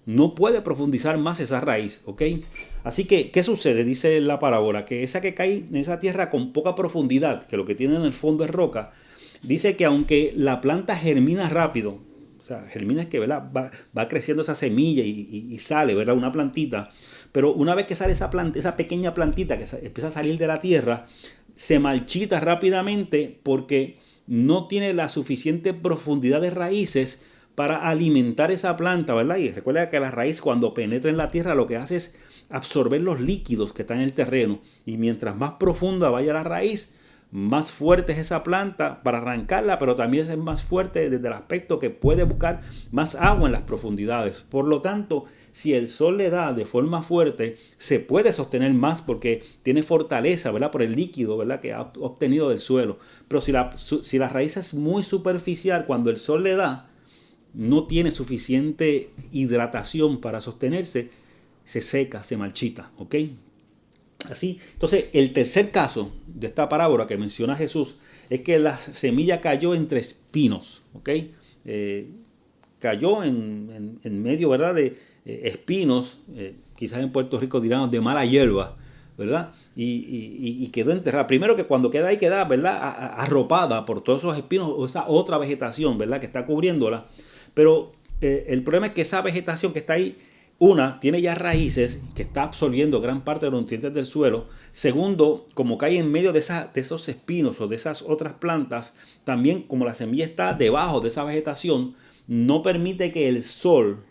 no puede profundizar más esa raíz. ¿Ok? Así que, ¿qué sucede? Dice la parábola, que esa que cae en esa tierra con poca profundidad, que lo que tiene en el fondo es roca, dice que aunque la planta germina rápido, o sea, germina es que, ¿verdad? Va creciendo esa semilla y sale, ¿verdad? Una plantita. Pero una vez que sale esa planta, esa pequeña plantita que empieza a salir de la tierra, se marchita rápidamente porque no tiene la suficiente profundidad de raíces para alimentar esa planta, ¿verdad? Y recuerda que la raíz, cuando penetra en la tierra, lo que hace es absorber los líquidos que están en el terreno. Y mientras más profunda vaya la raíz, más fuerte es esa planta para arrancarla, pero también es más fuerte desde el aspecto que puede buscar más agua en las profundidades. Por lo tanto, si el sol le da de forma fuerte, se puede sostener más porque tiene fortaleza, ¿verdad? Por el líquido, ¿verdad? Que ha obtenido del suelo. Pero si la raíz es muy superficial, cuando el sol le da, no tiene suficiente hidratación para sostenerse, se seca, se marchita, ¿ok? Así, entonces el tercer caso de esta parábola que menciona Jesús es que la semilla cayó entre espinos, ¿ok? Cayó en medio, ¿verdad? De espinos, quizás en Puerto Rico dirán de mala hierba, ¿verdad? Y quedó enterrada. Primero que cuando queda ahí queda, ¿verdad? Arropada por todos esos espinos o esa otra vegetación, ¿verdad? Que está cubriéndola. Pero el problema es que esa vegetación que está ahí, tiene ya raíces que está absorbiendo gran parte de los nutrientes del suelo. Segundo, como cae en medio de esos espinos o de esas otras plantas, también como la semilla está debajo de esa vegetación, no permite que el sol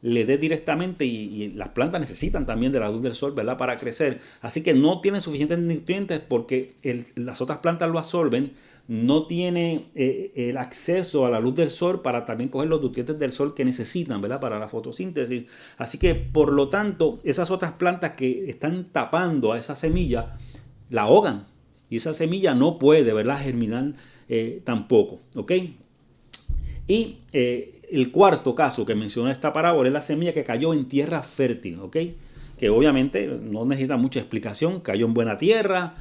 le dé directamente y las plantas necesitan también de la luz del sol, ¿verdad? Para crecer. Así que no tienen suficientes nutrientes porque las otras plantas lo absorben, no tiene el acceso a la luz del sol para también coger los nutrientes del sol que necesitan, ¿verdad? Para la fotosíntesis. Así que, por lo tanto, esas otras plantas que están tapando a esa semilla, la ahogan. Y esa semilla no puede, ¿verdad?, germinar tampoco, ¿ok? Y el cuarto caso que menciona esta parábola es la semilla que cayó en tierra fértil, ¿ok? Que obviamente no necesita mucha explicación, cayó en buena tierra,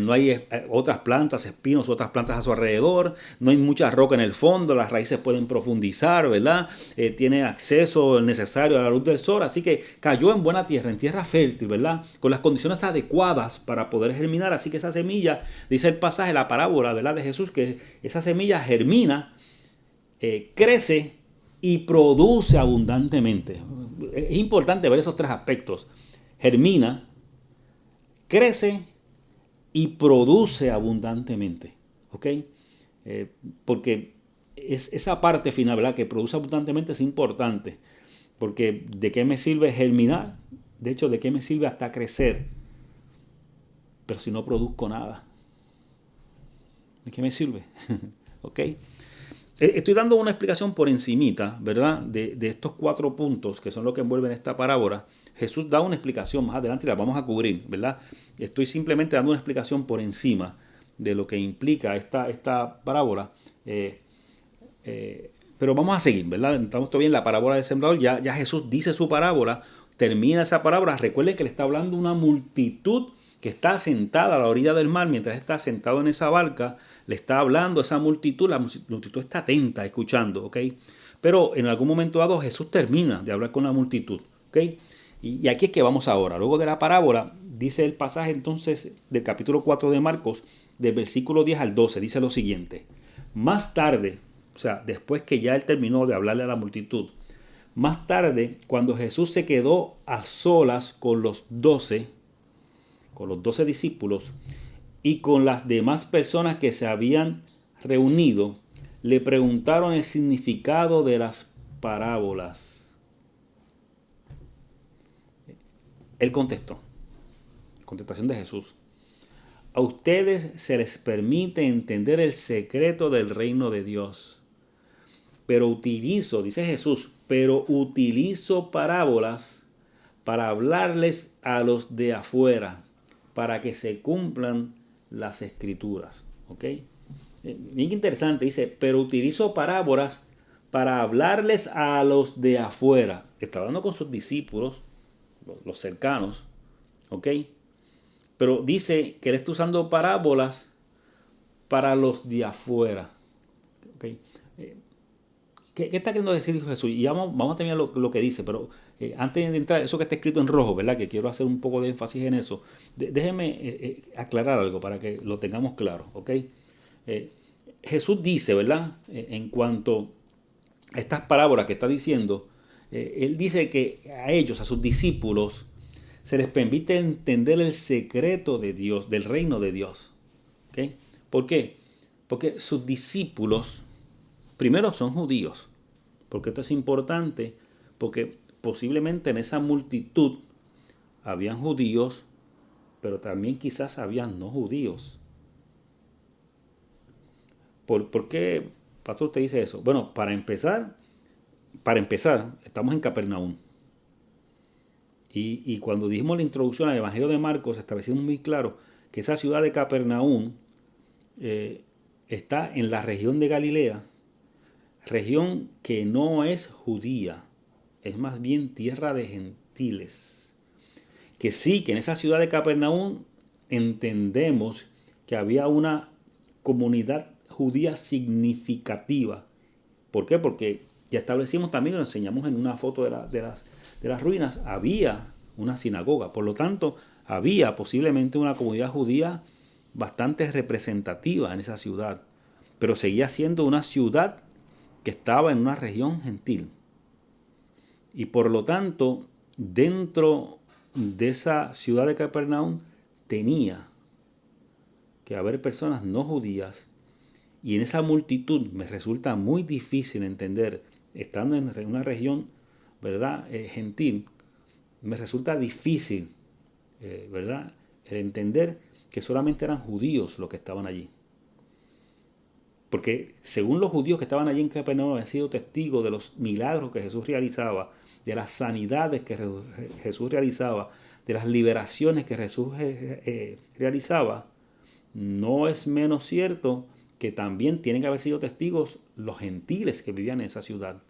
no hay otras plantas, espinos, otras plantas a su alrededor, no hay mucha roca en el fondo, las raíces pueden profundizar, ¿verdad? Tiene acceso necesario a la luz del sol, así que cayó en buena tierra, en tierra fértil, ¿verdad? Con las condiciones adecuadas para poder germinar, así que esa semilla, dice el pasaje, la parábola, ¿verdad?, de Jesús, que esa semilla germina, crece y produce abundantemente. Es importante ver esos tres aspectos. Germina, crece y produce abundantemente. ¿Ok? Porque esa parte final, ¿verdad?, que produce abundantemente es importante. Porque ¿de qué me sirve germinar? De hecho, ¿de qué me sirve hasta crecer? Pero si no produzco nada, ¿de qué me sirve? ¿Ok? Estoy dando una explicación por encimita, ¿verdad? De estos 4 puntos que son lo que envuelven esta parábola. Jesús da una explicación más adelante y la vamos a cubrir, ¿verdad? Estoy simplemente dando una explicación por encima de lo que implica esta parábola. Pero vamos a seguir, ¿verdad? Estamos todavía en la parábola del sembrador. Ya Jesús dice su parábola, termina esa parábola. Recuerden que le está hablando una multitud que está sentada a la orilla del mar mientras está sentado en esa barca. Le está hablando a esa multitud. La multitud está atenta, escuchando, ¿ok? Pero en algún momento dado Jesús termina de hablar con la multitud, ¿ok? Y aquí es que vamos ahora. Luego de la parábola, dice el pasaje entonces del capítulo 4 de Marcos, del versículo 10 al 12, dice lo siguiente. Más tarde, o sea, después que ya él terminó de hablarle a la multitud, más tarde, cuando Jesús se quedó a solas con los 12 discípulos y con las demás personas que se habían reunido, le preguntaron el significado de las parábolas. Él contestó, contestación de Jesús. A ustedes se les permite entender el secreto del reino de Dios. Pero utilizo, dice Jesús, pero utilizo parábolas para hablarles a los de afuera, para que se cumplan las escrituras. ¿Ok? Bien interesante, dice, pero utilizo parábolas para hablarles a los de afuera. Está hablando con sus discípulos, los cercanos, ¿ok? Pero dice que él está usando parábolas para los de afuera. ¿Ok? ¿Qué está queriendo decir Jesús? Y vamos a terminar lo que dice, pero antes de entrar, eso que está escrito en rojo, ¿verdad? Que quiero hacer un poco de énfasis en eso. Déjenme aclarar algo para que lo tengamos claro, ¿ok? Jesús dice, ¿verdad? En cuanto a estas parábolas que está diciendo, él dice que a ellos, a sus discípulos, se les permite entender el secreto de Dios, del reino de Dios. ¿Ok? ¿Por qué? Porque sus discípulos, primero, son judíos. Porque esto es importante, porque posiblemente en esa multitud habían judíos, pero también quizás habían no judíos. ¿Por qué, pastor, usted dice eso? Bueno, para empezar, estamos en Capernaum. Y cuando dijimos la introducción al Evangelio de Marcos, establecimos muy claro que esa ciudad de Capernaum está en la región de Galilea, región que no es judía, es más bien tierra de gentiles. Que sí, que en esa ciudad de Capernaum entendemos que había una comunidad judía significativa. ¿Por qué? Porque ya establecimos también, lo enseñamos en una foto de las ruinas, había una sinagoga. Por lo tanto, había posiblemente una comunidad judía bastante representativa en esa ciudad. Pero seguía siendo una ciudad que estaba en una región gentil. Y por lo tanto, dentro de esa ciudad de Capernaum tenía que haber personas no judías. Y en esa multitud me resulta muy difícil entender, estando en una región, ¿verdad?, gentil, me resulta difícil, ¿verdad?, el entender que solamente eran judíos los que estaban allí. Porque según los judíos que estaban allí en Capernaum, habían sido testigos de los milagros que Jesús realizaba, de las sanidades que Jesús realizaba, de las liberaciones que Jesús realizaba. No es menos cierto que también tienen que haber sido testigos los gentiles que vivían en esa ciudad.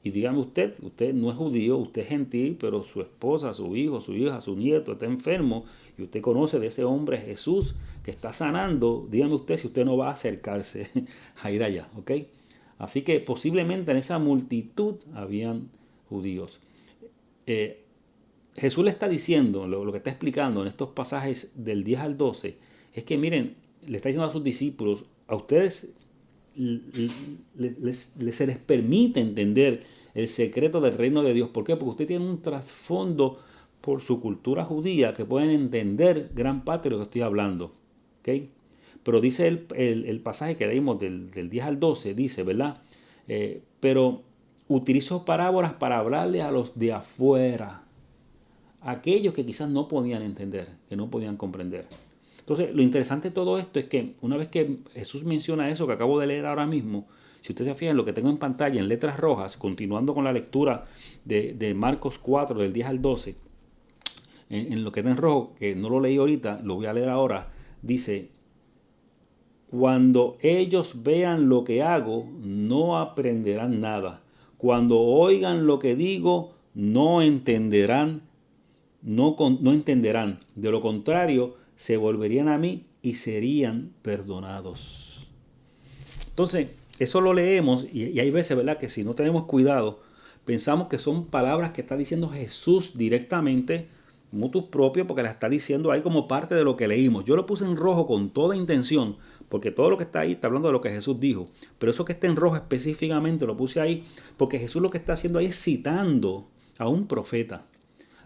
Y dígame usted no es judío, usted es gentil, pero su esposa, su hijo, su hija, su nieto está enfermo y usted conoce de ese hombre Jesús que está sanando. Dígame usted si usted no va a acercarse a ir allá, ¿ok? Así que posiblemente en esa multitud habían judíos. Jesús le está diciendo, lo que está explicando en estos pasajes del 10 al 12, es que miren, le está diciendo a sus discípulos, a ustedes se les permite entender el secreto del reino de Dios. ¿Por qué? Porque usted tiene un trasfondo por su cultura judía que pueden entender gran parte de lo que estoy hablando. ¿Okay? Pero dice el pasaje que leímos del 10 al 12, dice, ¿verdad? Pero utilizo parábolas para hablarle a los de afuera, aquellos que quizás no podían entender, que no podían comprender. Entonces, lo interesante de todo esto es que una vez que Jesús menciona eso que acabo de leer ahora mismo, si ustedes se fijan, lo que tengo en pantalla en letras rojas, continuando con la lectura de Marcos 4, del 10 al 12, en lo que está en rojo, que no lo leí ahorita, lo voy a leer ahora, dice, cuando ellos vean lo que hago, no aprenderán nada. Cuando oigan lo que digo, no entenderán, no entenderán. De lo contrario, se volverían a mí y serían perdonados. Entonces, eso lo leemos y hay veces, ¿verdad?, que si no tenemos cuidado, pensamos que son palabras que está diciendo Jesús directamente, mutus propio, porque las está diciendo ahí como parte de lo que leímos. Yo lo puse en rojo con toda intención, porque todo lo que está ahí está hablando de lo que Jesús dijo. Pero eso que está en rojo específicamente lo puse ahí, porque Jesús lo que está haciendo ahí es citando a un profeta,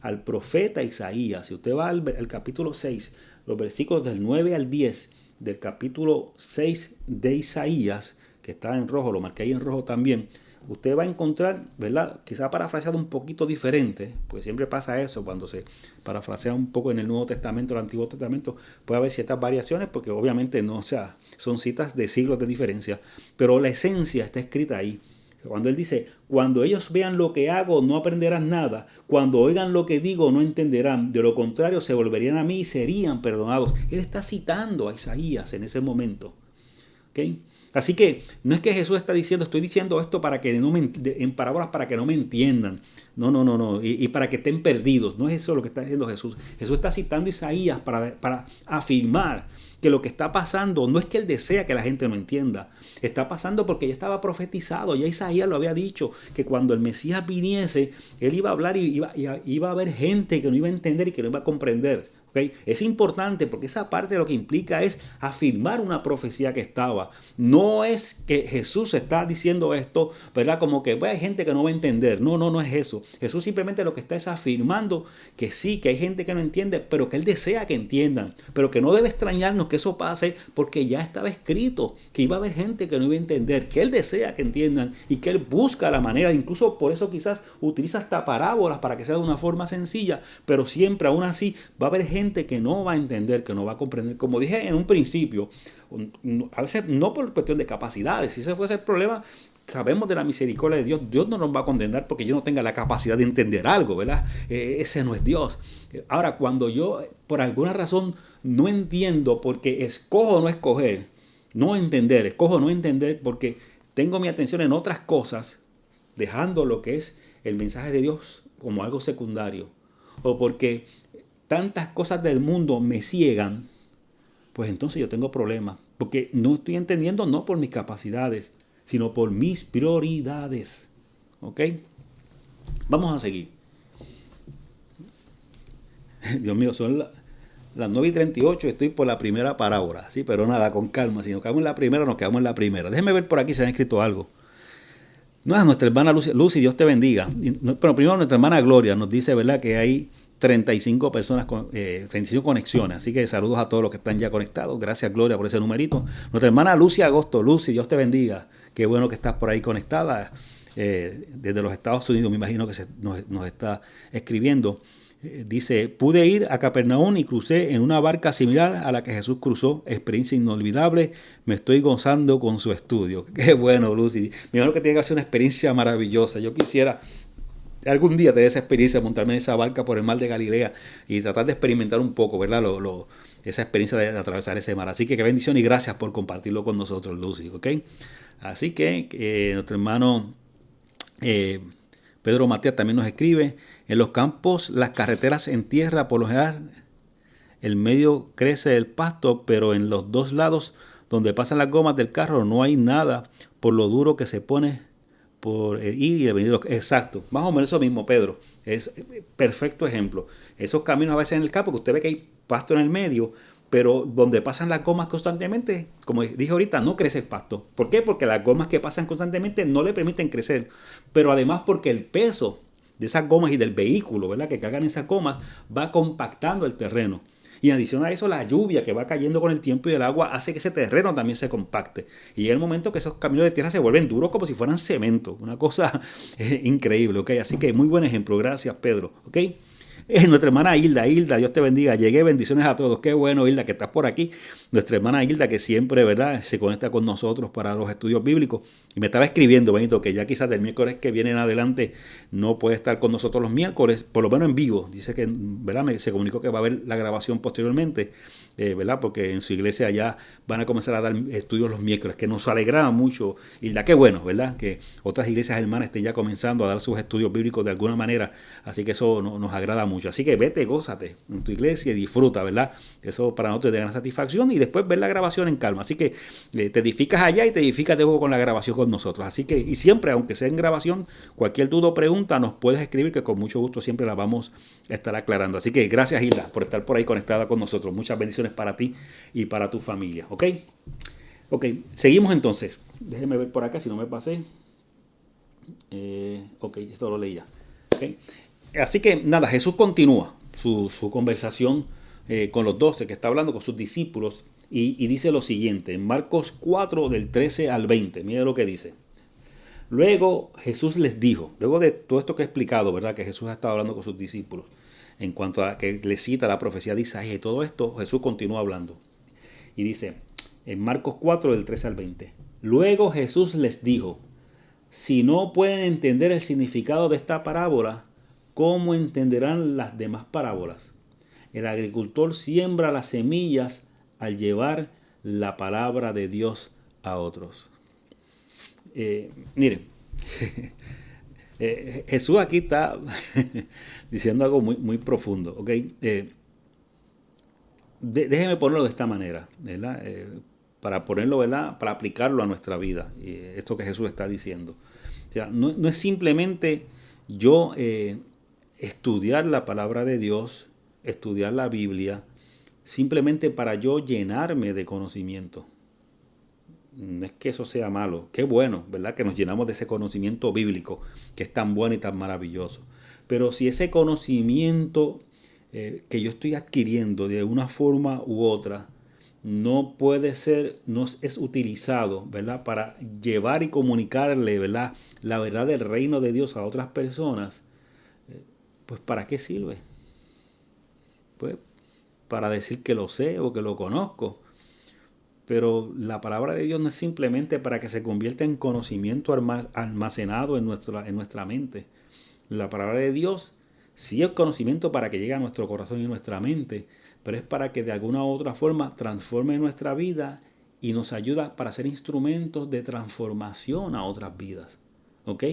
al profeta Isaías. Si usted va al capítulo 6, los versículos del 9 al 10 del capítulo 6 de Isaías, que está en rojo, lo marqué ahí en rojo también, usted va a encontrar, ¿verdad? Quizá parafraseado un poquito diferente, pues siempre pasa eso cuando se parafrasea un poco en el Nuevo Testamento, el Antiguo Testamento, puede haber ciertas variaciones porque obviamente no, o sea, son citas de siglos de diferencia, pero la esencia está escrita ahí. Cuando él dice, cuando ellos vean lo que hago, no aprenderán nada. Cuando oigan lo que digo, no entenderán. De lo contrario, se volverían a mí y serían perdonados. Él está citando a Isaías en ese momento. ¿Okay? Así que no es que Jesús está diciendo, estoy diciendo esto para que no en parábolas para que no me entiendan. No. Y para que estén perdidos. No es eso lo que está diciendo Jesús. Jesús está citando a Isaías para afirmar que lo que está pasando no es que él desea que la gente no entienda. Está pasando porque ya estaba profetizado. Ya Isaías lo había dicho, que cuando el Mesías viniese, él iba a hablar y iba a haber gente que no iba a entender y que no iba a comprender. ¿Okay? Es importante porque esa parte lo que implica es afirmar una profecía que estaba. No es que Jesús está diciendo esto, ¿verdad? Como que hay gente que no va a entender. No es eso. Jesús simplemente lo que está es afirmando que sí, que hay gente que no entiende, pero que Él desea que entiendan. Pero que no debe extrañarnos que eso pase porque ya estaba escrito que iba a haber gente que no iba a entender, que Él desea que entiendan y que Él busca la manera, incluso por eso quizás utiliza hasta parábolas para que sea de una forma sencilla, pero siempre aún así va a haber gente que no va a entender, que no va a comprender. Como dije en un principio, a veces no por cuestión de capacidades, si ese fuese el problema, sabemos de la misericordia de Dios. Dios no nos va a condenar porque yo no tenga la capacidad de entender algo, ¿verdad? Ese no es Dios. Ahora, cuando yo por alguna razón no entiendo porque escojo no escoger, no entender, escojo no entender porque tengo mi atención en otras cosas, dejando lo que es el mensaje de Dios como algo secundario, o porque tantas cosas del mundo me ciegan, pues entonces yo tengo problemas, porque no estoy entendiendo no por mis capacidades, sino por mis prioridades. ¿Ok? Vamos a seguir. Dios mío, son las 9:38, estoy por la primera parábola, ¿sí? Pero nada, con calma, si nos quedamos en la primera, nos quedamos en la primera. Déjenme ver por aquí si han escrito algo. Nuestra hermana Lucy, Dios te bendiga. Pero primero nuestra hermana Gloria nos dice, ¿verdad?, que hay 35 personas, 35 conexiones. Así que saludos a todos los que están ya conectados. Gracias, Gloria, por ese numerito. Nuestra hermana Lucy Agosto. Lucy, Dios te bendiga. Qué bueno que estás por ahí conectada. Desde los Estados Unidos me imagino que nos está escribiendo. Dice, pude ir a Capernaum y crucé en una barca similar a la que Jesús cruzó. Experiencia inolvidable. Me estoy gozando con su estudio. Qué bueno, Lucy. Me imagino que tiene que ser una experiencia maravillosa. Yo quisiera algún día tener esa experiencia, montarme en esa barca por el mar de Galilea y tratar de experimentar un poco, ¿verdad? Esa experiencia de atravesar ese mar. Así que qué bendición y gracias por compartirlo con nosotros, Lucy. ¿Ok? Así que nuestro hermano Pedro Matías también nos escribe, en los campos las carreteras en tierra por lo general el medio crece el pasto, pero en los dos lados donde pasan las gomas del carro no hay nada por lo duro que se pone por el ir y el venir. Exacto, más o menos eso mismo, Pedro. Es perfecto ejemplo. Esos caminos a veces en el campo que usted ve que hay pasto en el medio, pero donde pasan las gomas constantemente, como dije ahorita, no crece el pasto. ¿Por qué? Porque las gomas que pasan constantemente no le permiten crecer. Pero además porque el peso de esas gomas y del vehículo, ¿verdad?, que cargan esas gomas, va compactando el terreno. Y en adición a eso, la lluvia que va cayendo con el tiempo y el agua hace que ese terreno también se compacte. Y llega el momento que esos caminos de tierra se vuelven duros como si fueran cemento. Una cosa increíble, ¿ok? Así que muy buen ejemplo. Gracias, Pedro, ¿ok? Nuestra hermana Hilda, Dios te bendiga. Llegué, bendiciones a todos. Qué bueno, Hilda, que estás por aquí. Nuestra hermana Hilda, que siempre, ¿verdad?, se conecta con nosotros para los estudios bíblicos. Y me estaba escribiendo, Benito, que ya quizás del miércoles que viene en adelante no puede estar con nosotros los miércoles, por lo menos en vivo. Dice que, ¿verdad?, se comunicó que va a haber la grabación posteriormente, ¿verdad?, porque en su iglesia ya van a comenzar a dar estudios los miércoles, que nos alegraba mucho. Hilda, qué bueno, ¿verdad?, que otras iglesias hermanas estén ya comenzando a dar sus estudios bíblicos de alguna manera. Así que eso nos agrada mucho. Así que vete, gózate en tu iglesia y disfruta, ¿verdad? Eso para nosotros te da una satisfacción y después ver la grabación en calma. Así que te edificas allá y te edificas de nuevo con la grabación con nosotros. Así que, y siempre, aunque sea en grabación, cualquier duda o pregunta nos puedes escribir, que con mucho gusto siempre la vamos a estar aclarando. Así que gracias, Hilda, por estar por ahí conectada con nosotros. Muchas bendiciones para ti y para tu familia. ¿Ok? Ok, seguimos entonces. Déjeme ver por acá si no me pasé. Ok, esto lo leía. Okay. Así que nada, Jesús continúa su conversación con los 12 que está hablando con sus discípulos y dice lo siguiente, en Marcos 4 del 13 al 20, mire lo que dice. Luego Jesús les dijo, luego de todo esto que he explicado, ¿verdad?, que Jesús ha estado hablando con sus discípulos, en cuanto a que le cita la profecía de Isaías y todo esto, Jesús continúa hablando. Y dice, en Marcos 4 del 13 al 20, luego Jesús les dijo, si no pueden entender el significado de esta parábola, ¿cómo entenderán las demás parábolas? El agricultor siembra las semillas al llevar la palabra de Dios a otros. Miren, Jesús aquí está diciendo algo muy, muy profundo, ¿ok? Déjeme ponerlo de esta manera, ¿verdad? Para ponerlo, ¿verdad?, para aplicarlo a nuestra vida, esto que Jesús está diciendo. O sea, no es simplemente yo estudiar la palabra de Dios, estudiar la Biblia, simplemente para yo llenarme de conocimiento. No es que eso sea malo, qué bueno, ¿verdad?, que nos llenamos de ese conocimiento bíblico, que es tan bueno y tan maravilloso. Pero si ese conocimiento que yo estoy adquiriendo de una forma u otra no puede ser, no es utilizado, ¿verdad?, para llevar y comunicarle, ¿verdad?, la verdad del reino de Dios a otras personas, pues ¿para qué sirve? Pues para decir que lo sé o que lo conozco. Pero la palabra de Dios no es simplemente para que se convierta en conocimiento almacenado en nuestra mente. La palabra de Dios sí es conocimiento para que llegue a nuestro corazón y nuestra mente, pero es para que de alguna u otra forma transforme nuestra vida y nos ayuda para ser instrumentos de transformación a otras vidas. ¿Ok?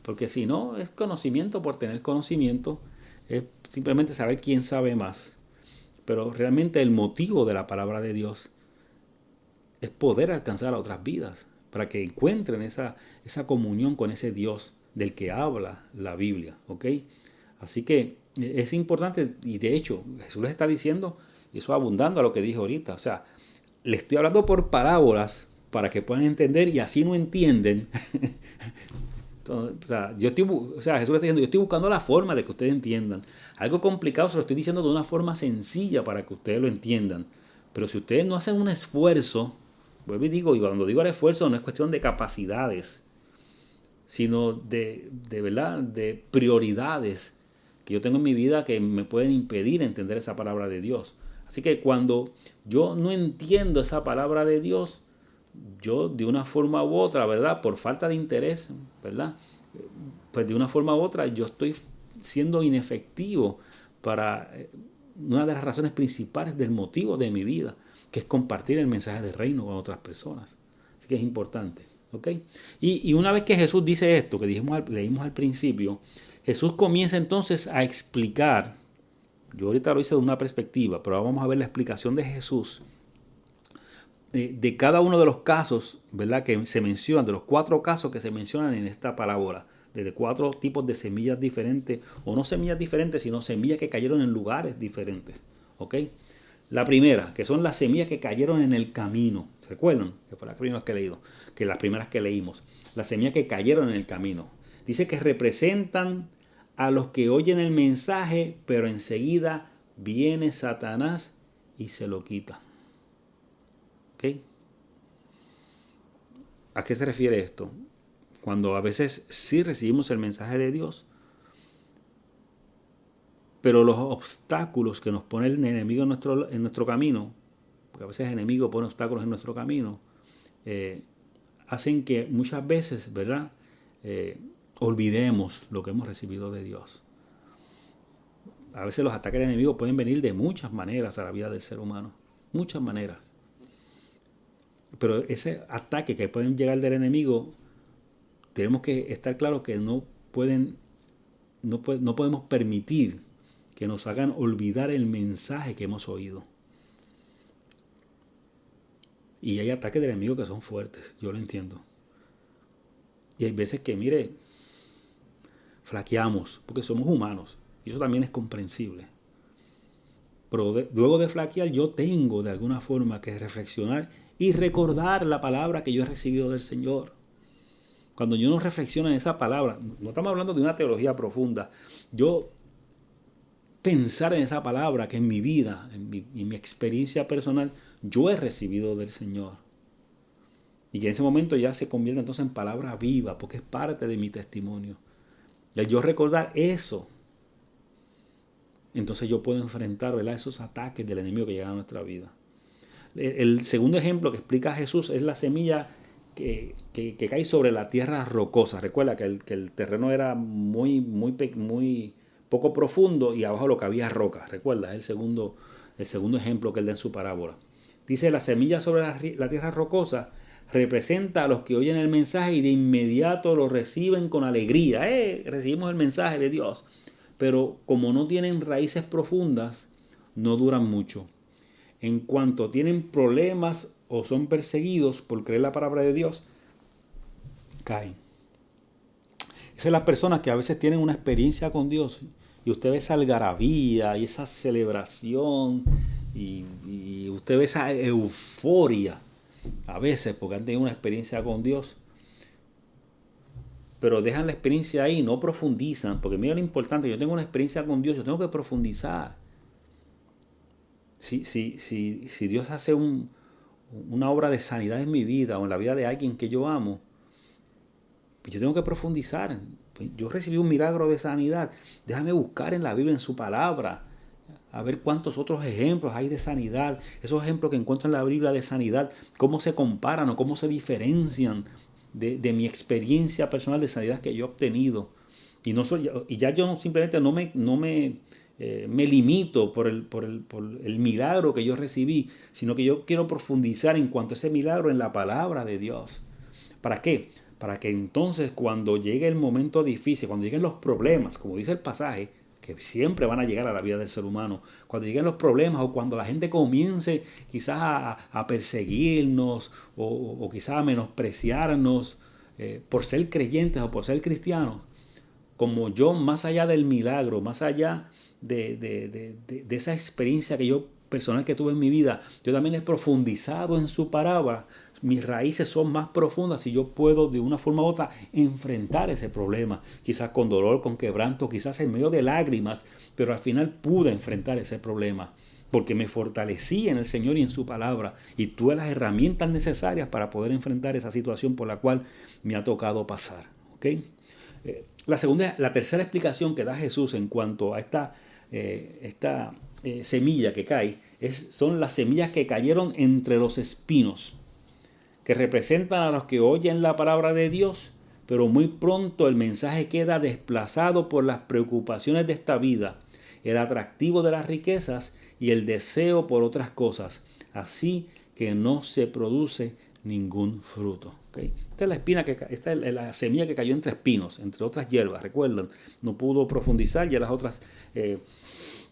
Porque si no, es conocimiento por tener conocimiento, es simplemente saber quién sabe más. Pero realmente el motivo de la palabra de Dios es poder alcanzar a otras vidas, para que encuentren esa comunión con ese Dios del que habla la Biblia, ¿ok? Así que es importante, y de hecho Jesús les está diciendo, y eso abundando a lo que dije ahorita, o sea, le estoy hablando por parábolas para que puedan entender y así no entienden. Entonces, Jesús le está diciendo, yo estoy buscando la forma de que ustedes entiendan. Algo complicado se lo estoy diciendo de una forma sencilla para que ustedes lo entiendan. Pero si ustedes no hacen un esfuerzo, vuelvo y digo, y cuando digo el esfuerzo no es cuestión de capacidades, sino de verdad, de prioridades que yo tengo en mi vida que me pueden impedir entender esa palabra de Dios. Así que cuando yo no entiendo esa palabra de Dios, yo de una forma u otra, ¿verdad? Por falta de interés, ¿verdad? Pues de una forma u otra yo estoy siendo inefectivo para una de las razones principales del motivo de mi vida, que es compartir el mensaje del reino con otras personas. Así que es importante, ¿ok? Y una vez que Jesús dice esto, que leímos al principio, Jesús comienza entonces a explicar. Yo ahorita lo hice de una perspectiva, pero ahora vamos a ver la explicación de Jesús de cada uno de los casos, ¿verdad? Que se mencionan, de los 4 casos que se mencionan en esta parábola, de 4 tipos de semillas diferentes, o no semillas diferentes, sino semillas que cayeron en lugares diferentes, ¿ok? La primera, que son las semillas que cayeron en el camino, ¿se recuerdan? Que fue las primeras que he leído, que las primeras que leímos, las semillas que cayeron en el camino. Dice que representan a los que oyen el mensaje, pero enseguida viene Satanás y se lo quita. ¿Ok? ¿A qué se refiere esto? Cuando a veces sí recibimos el mensaje de Dios, pero los obstáculos que nos pone el enemigo en nuestro camino, porque a veces el enemigo pone obstáculos en nuestro camino, hacen que muchas veces, ¿verdad? Olvidemos lo que hemos recibido de Dios. A veces los ataques del enemigo pueden venir de muchas maneras a la vida del ser humano. Muchas maneras. Pero ese ataque que pueden llegar del enemigo, tenemos que estar claros que no podemos permitir que nos hagan olvidar el mensaje que hemos oído. Y hay ataques del enemigo que son fuertes, yo lo entiendo. Y hay veces que, mire, flaqueamos, porque somos humanos. Y eso también es comprensible. Pero luego de flaquear, yo tengo de alguna forma que reflexionar y recordar la palabra que yo he recibido del Señor. Cuando yo no reflexiono en esa palabra, no estamos hablando de una teología profunda. Yo pensar en esa palabra que en mi vida, en mi experiencia personal, yo he recibido del Señor. Y que en ese momento ya se convierte entonces en palabra viva, porque es parte de mi testimonio. Y al yo recordar eso, entonces yo puedo enfrentar, ¿verdad?, esos ataques del enemigo que llegan a nuestra vida. El segundo ejemplo que explica Jesús es la semilla que cae sobre la tierra rocosa. Recuerda que el terreno era muy poco profundo y abajo lo que había roca. Recuerda, es el segundo ejemplo que él da en su parábola. Dice, la semilla sobre la tierra rocosa representa a los que oyen el mensaje y de inmediato lo reciben con alegría. Recibimos el mensaje de Dios. Pero como no tienen raíces profundas, no duran mucho. En cuanto tienen problemas o son perseguidos por creer la palabra de Dios, caen. Esas son las personas que a veces tienen una experiencia con Dios y usted ve esa algarabía y esa celebración y usted ve esa euforia a veces porque han tenido una experiencia con Dios, pero dejan la experiencia ahí, no profundizan, porque mira lo importante, yo tengo una experiencia con Dios, yo tengo que profundizar. Si Dios hace una obra de sanidad en mi vida o en la vida de alguien que yo amo, pues yo tengo que profundizar. Yo recibí un milagro de sanidad. Déjame buscar en la Biblia, en su palabra, a ver cuántos otros ejemplos hay de sanidad. Esos ejemplos que encuentro en la Biblia de sanidad, cómo se comparan o cómo se diferencian de mi experiencia personal de sanidad que yo he obtenido. Y ya yo simplemente no me limito por el milagro que yo recibí, sino que yo quiero profundizar en cuanto a ese milagro en la palabra de Dios. ¿Para qué? Para que entonces cuando llegue el momento difícil, cuando lleguen los problemas, como dice el pasaje, que siempre van a llegar a la vida del ser humano, cuando lleguen los problemas o cuando la gente comience quizás a perseguirnos o quizás a menospreciarnos por ser creyentes o por ser cristianos, como yo, más allá del milagro, más allá de esa experiencia que yo personal que tuve en mi vida, yo también he profundizado en su palabra. Mis raíces son más profundas y yo puedo de una forma u otra enfrentar ese problema, quizás con dolor, con quebranto, quizás en medio de lágrimas, pero al final pude enfrentar ese problema porque me fortalecí en el Señor y en su palabra y tuve las herramientas necesarias para poder enfrentar esa situación por la cual me ha tocado pasar. ¿Ok? La tercera explicación que da Jesús en cuanto a esta semilla que cae son las semillas que cayeron entre los espinos, que representan a los que oyen la palabra de Dios, pero muy pronto el mensaje queda desplazado por las preocupaciones de esta vida, el atractivo de las riquezas y el deseo por otras cosas, así que no se produce ningún fruto. ¿Okay? Esta es la semilla que cayó entre espinos, entre otras hierbas, recuerdan, no pudo profundizar, ya las otras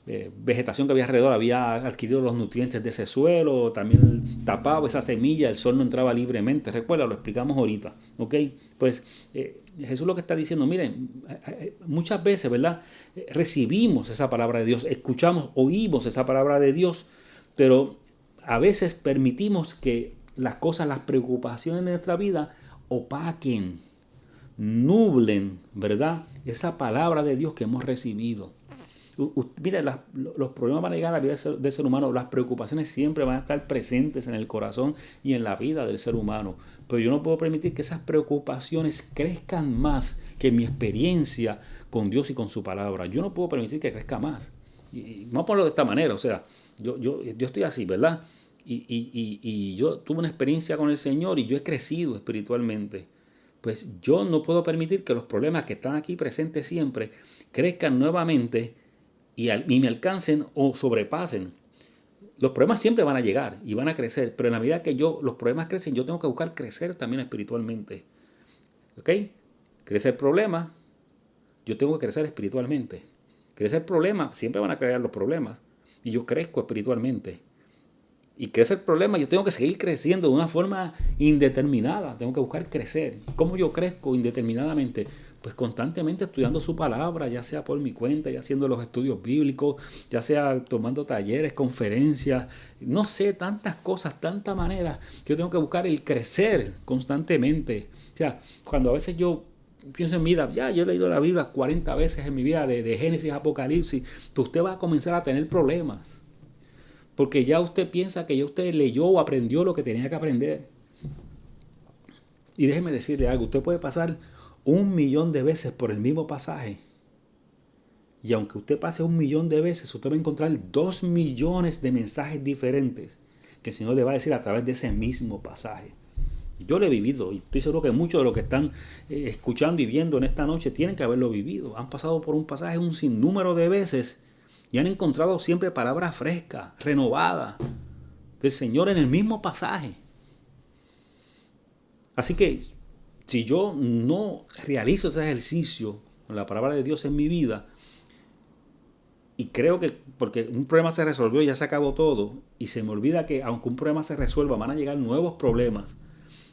vegetación que había alrededor había adquirido los nutrientes de ese suelo, también tapaba esa semilla, el sol no entraba libremente, recuerda, lo explicamos ahorita, ¿ok? Pues Jesús lo que está diciendo, miren, muchas veces, ¿verdad? Recibimos esa palabra de Dios, escuchamos, oímos esa palabra de Dios, pero a veces permitimos que las cosas, las preocupaciones de nuestra vida opaquen, nublen, ¿verdad? Esa palabra de Dios que hemos recibido. Mire, los problemas van a llegar a la vida del ser humano, las preocupaciones siempre van a estar presentes en el corazón y en la vida del ser humano, pero yo no puedo permitir que esas preocupaciones crezcan más que mi experiencia con Dios y con su palabra. Yo no puedo permitir que crezca más. Y vamos a ponerlo de esta manera, o sea, yo estoy así, ¿verdad? Y yo tuve una experiencia con el Señor y yo he crecido espiritualmente. Pues yo no puedo permitir que los problemas que están aquí presentes siempre crezcan nuevamente y me alcancen o sobrepasen. Los problemas siempre van a llegar y van a crecer, pero en la medida que los problemas crecen, yo tengo que buscar crecer también espiritualmente. ¿Ok? Crece el problema, yo tengo que crecer espiritualmente. Crece el problema, siempre van a crear los problemas y yo crezco espiritualmente. Y crece el problema, yo tengo que seguir creciendo de una forma indeterminada, tengo que buscar crecer. ¿Cómo yo crezco indeterminadamente? Pues constantemente estudiando su palabra, ya sea por mi cuenta, ya haciendo los estudios bíblicos, ya sea tomando talleres, conferencias, no sé, tantas cosas, tantas maneras que yo tengo que buscar el crecer constantemente. O sea, cuando a veces yo pienso en mi vida, ya yo he leído la Biblia 40 veces en mi vida, de Génesis a Apocalipsis, pues usted va a comenzar a tener problemas. Porque ya usted piensa que ya usted leyó o aprendió lo que tenía que aprender. Y déjeme decirle algo, usted puede pasar 1.000.000 de veces por el mismo pasaje. Y aunque usted pase 1.000.000 de veces, usted va a encontrar 2.000.000 de mensajes diferentes que el Señor le va a decir a través de ese mismo pasaje. Yo lo he vivido y estoy seguro que muchos de los que están escuchando y viendo en esta noche tienen que haberlo vivido. Han pasado por un pasaje un sinnúmero de veces y han encontrado siempre palabras frescas, renovadas del Señor en el mismo pasaje. Así que si yo no realizo ese ejercicio con la palabra de Dios en mi vida, y creo que porque un problema se resolvió y ya se acabó todo, y se me olvida que aunque un problema se resuelva, van a llegar nuevos problemas,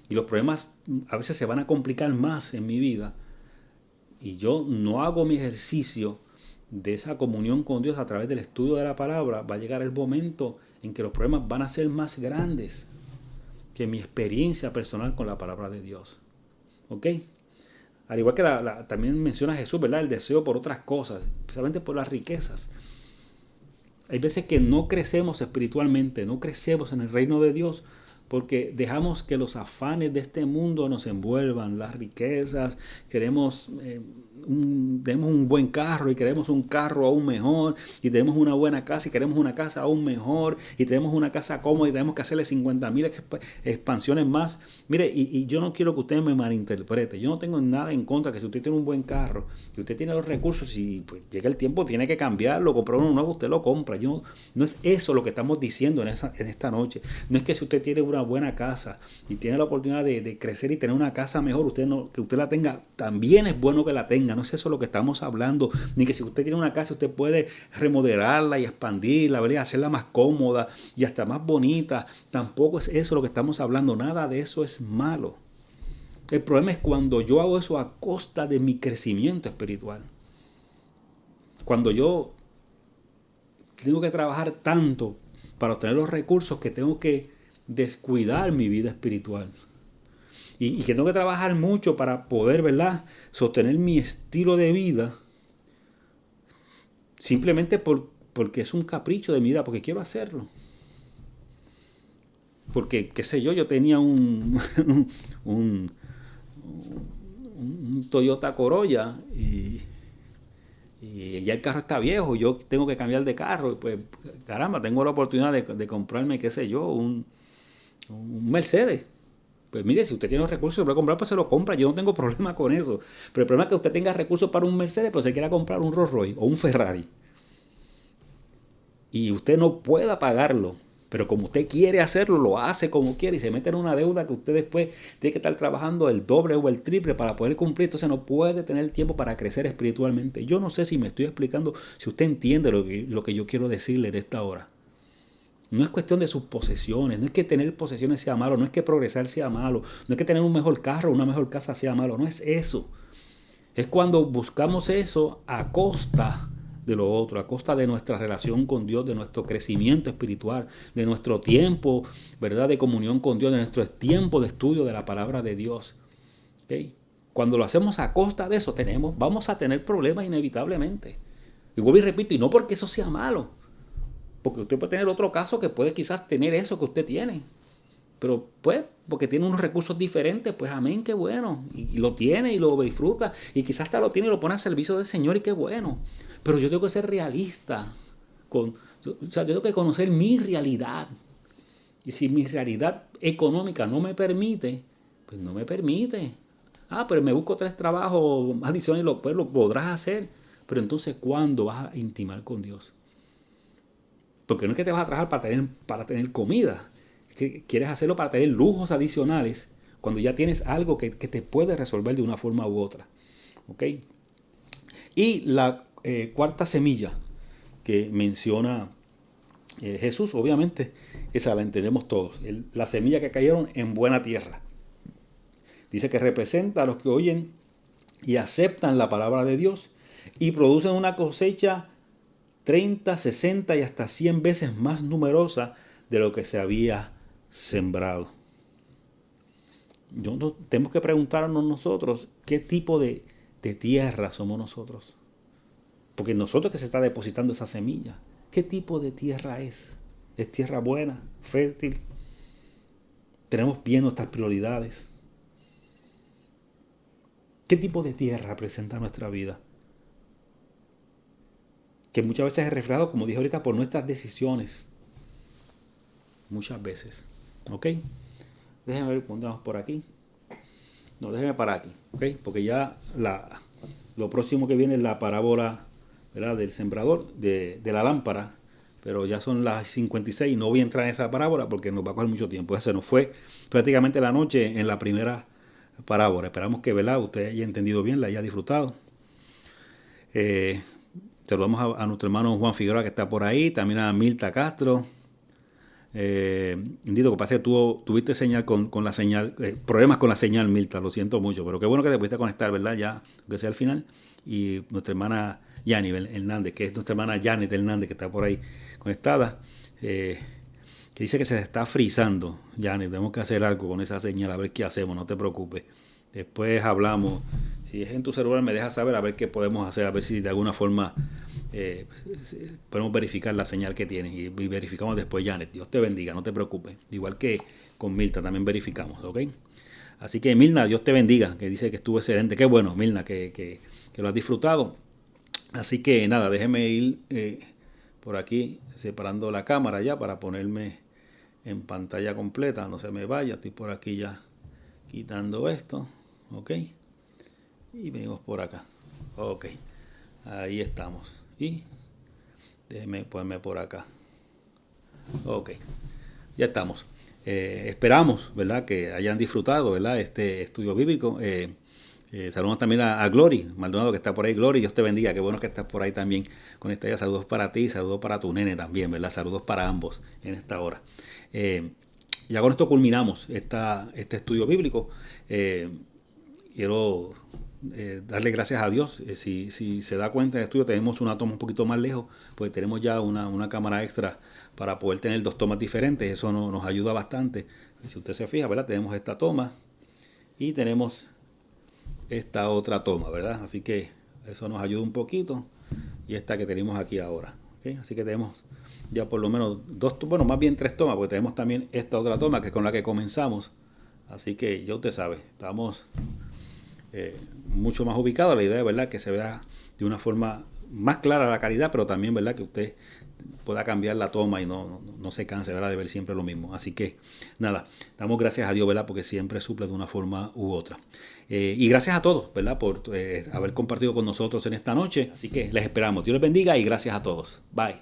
y los problemas a veces se van a complicar más en mi vida, y yo no hago mi ejercicio de esa comunión con Dios a través del estudio de la palabra, va a llegar el momento en que los problemas van a ser más grandes que mi experiencia personal con la palabra de Dios. ¿Ok? Al igual que también menciona Jesús, ¿verdad? El deseo por otras cosas, especialmente por las riquezas. Hay veces que no crecemos espiritualmente, no crecemos en el reino de Dios porque dejamos que los afanes de este mundo nos envuelvan, las riquezas, tenemos un buen carro y queremos un carro aún mejor, y tenemos una buena casa y queremos una casa aún mejor, y tenemos una casa cómoda y tenemos que hacerle 50.000 expansiones más. Mire, y yo no quiero que usted me malinterprete, yo no tengo nada en contra que si usted tiene un buen carro, y usted tiene los recursos y pues llega el tiempo, tiene que cambiarlo, comprar uno nuevo, usted lo compra. No es eso lo que estamos diciendo en esta noche. No es que si usted tiene una buena casa y tiene la oportunidad de crecer y tener una casa mejor, que usted la tenga, también es bueno que la tenga. No es eso lo que estamos hablando, ni que si usted tiene una casa usted puede remodelarla y expandirla, ¿verdad? Hacerla más cómoda y hasta más bonita. Tampoco es eso lo que estamos hablando, nada de eso es malo. El problema es cuando yo hago eso a costa de mi crecimiento espiritual. Cuando yo tengo que trabajar tanto para obtener los recursos que tengo que descuidar mi vida espiritual. Y que tengo que trabajar mucho para poder, ¿verdad?, sostener mi estilo de vida simplemente porque es un capricho de mi vida, porque quiero hacerlo. Porque, qué sé yo tenía un Toyota Corolla y ya el carro está viejo, yo tengo que cambiar de carro, y pues caramba, tengo la oportunidad de comprarme, qué sé yo, un Mercedes. Pues mire, si usted tiene los recursos, se lo puede comprar, pues se lo compra, yo no tengo problema con eso. Pero el problema es que usted tenga recursos para un Mercedes, pero se quiera comprar un Rolls Royce o un Ferrari. Y usted no pueda pagarlo. Pero como usted quiere hacerlo, lo hace como quiere y se mete en una deuda que usted después tiene que estar trabajando el doble o el triple para poder cumplir. Entonces no puede tener tiempo para crecer espiritualmente. Yo no sé si me estoy explicando, si usted entiende lo que yo quiero decirle en esta hora. No es cuestión de sus posesiones, no es que tener posesiones sea malo, no es que progresar sea malo, no es que tener un mejor carro, una mejor casa sea malo, no es eso. Es cuando buscamos eso a costa de lo otro, a costa de nuestra relación con Dios, de nuestro crecimiento espiritual, de nuestro tiempo, ¿verdad?, de comunión con Dios, de nuestro tiempo de estudio de la palabra de Dios. ¿Okay? Cuando lo hacemos a costa de eso, vamos a tener problemas inevitablemente. Y vuelvo y repito, y no porque eso sea malo, porque usted puede tener otro caso que puede quizás tener eso que usted tiene. Pero pues, porque tiene unos recursos diferentes, pues amén, qué bueno. Y lo tiene y lo disfruta. Y quizás hasta lo tiene y lo pone al servicio del Señor y qué bueno. Pero yo tengo que ser realista. Yo tengo que conocer mi realidad. Y si mi realidad económica no me permite, pues no me permite. Pero me busco 3 trabajos adicionales y pues lo podrás hacer. Pero entonces, ¿cuándo vas a intimar con Dios? Porque no es que te vas a trabajar para tener comida. Es que quieres hacerlo para tener lujos adicionales cuando ya tienes algo que te puede resolver de una forma u otra. ¿Ok? Y la cuarta semilla que menciona Jesús, obviamente, esa la entendemos todos. La semilla que cayeron en buena tierra. Dice que representa a los que oyen y aceptan la palabra de Dios y producen una cosecha 30, 60 y hasta 100 veces más numerosa de lo que se había sembrado. Tenemos que preguntarnos nosotros qué tipo de tierra somos nosotros. Porque nosotros que se está depositando esa semilla, ¿qué tipo de tierra es? ¿Es tierra buena, fértil? ¿Tenemos bien nuestras prioridades? ¿Qué tipo de tierra representa nuestra vida? Que muchas veces es reflejado, como dije ahorita, por nuestras decisiones. Muchas veces. ¿Ok? Déjenme ver cuando vamos por aquí. No, déjenme parar aquí. ¿Ok? Porque ya lo próximo que viene es la parábola, ¿verdad?, del sembrador, de la lámpara. Pero ya son las 56 y no voy a entrar en esa parábola porque nos va a coger mucho tiempo. Ese nos fue prácticamente la noche en la primera parábola. Esperamos que, ¿verdad?, usted haya entendido bien, la haya disfrutado. Saludamos a nuestro hermano Juan Figueroa que está por ahí, también a Milta Castro. Indito, que pasa que tuviste señal con la señal, problemas con la señal, Milta, lo siento mucho, pero qué bueno que te pudiste conectar, ¿verdad? Ya, aunque sea al final. Y nuestra hermana Yani Hernández, que es nuestra hermana Janet Hernández, que está por ahí conectada, que dice que se está frizando. Janet, tenemos que hacer algo con esa señal, a ver qué hacemos, no te preocupes. Después hablamos. Si es en tu celular, me dejas saber a ver qué podemos hacer, a ver si de alguna forma podemos verificar la señal que tienes y verificamos después, Janet. Dios te bendiga, no te preocupes. Igual que con Milta también verificamos, ¿ok? Así que Milna, Dios te bendiga, que dice que estuvo excelente. Qué bueno, Milna, que lo has disfrutado. Así que nada, déjeme ir por aquí separando la cámara ya para ponerme en pantalla completa. No se me vaya, estoy por aquí ya quitando esto, ¿ok? Y venimos por acá, ok, ahí estamos. Y déjenme ponerme por acá, ok, ya estamos. Esperamos, ¿verdad?, que hayan disfrutado, ¿verdad?, este estudio bíblico. Saludos también a Glory Maldonado, que está por ahí. Glory, Dios te bendiga, qué bueno que estás por ahí también conectada. Saludos para ti, saludos para tu nene también, ¿verdad? Saludos para ambos en esta hora. Ya con esto culminamos este estudio bíblico. Quiero darle gracias a Dios. Si se da cuenta en el estudio, tenemos una toma un poquito más lejos, pues tenemos ya una cámara extra para poder tener 2 tomas diferentes. Eso nos ayuda bastante. Si usted se fija, ¿verdad?, tenemos esta toma y tenemos esta otra toma, ¿verdad? Así que eso nos ayuda un poquito. Y esta que tenemos aquí ahora, ¿okay? Así que tenemos ya por lo menos 2, bueno, más bien 3 tomas, porque tenemos también esta otra toma que es con la que comenzamos. Así que ya usted sabe, estamos mucho más ubicado. La idea es, ¿verdad?, que se vea de una forma más clara la calidad, pero también, ¿verdad?, que usted pueda cambiar la toma y no se canse, ¿verdad?, de ver siempre lo mismo. Así que, nada, damos gracias a Dios, ¿verdad?, porque siempre suple de una forma u otra. Y gracias a todos, ¿verdad?, por haber compartido con nosotros en esta noche. Así que les esperamos. Dios les bendiga y gracias a todos. Bye.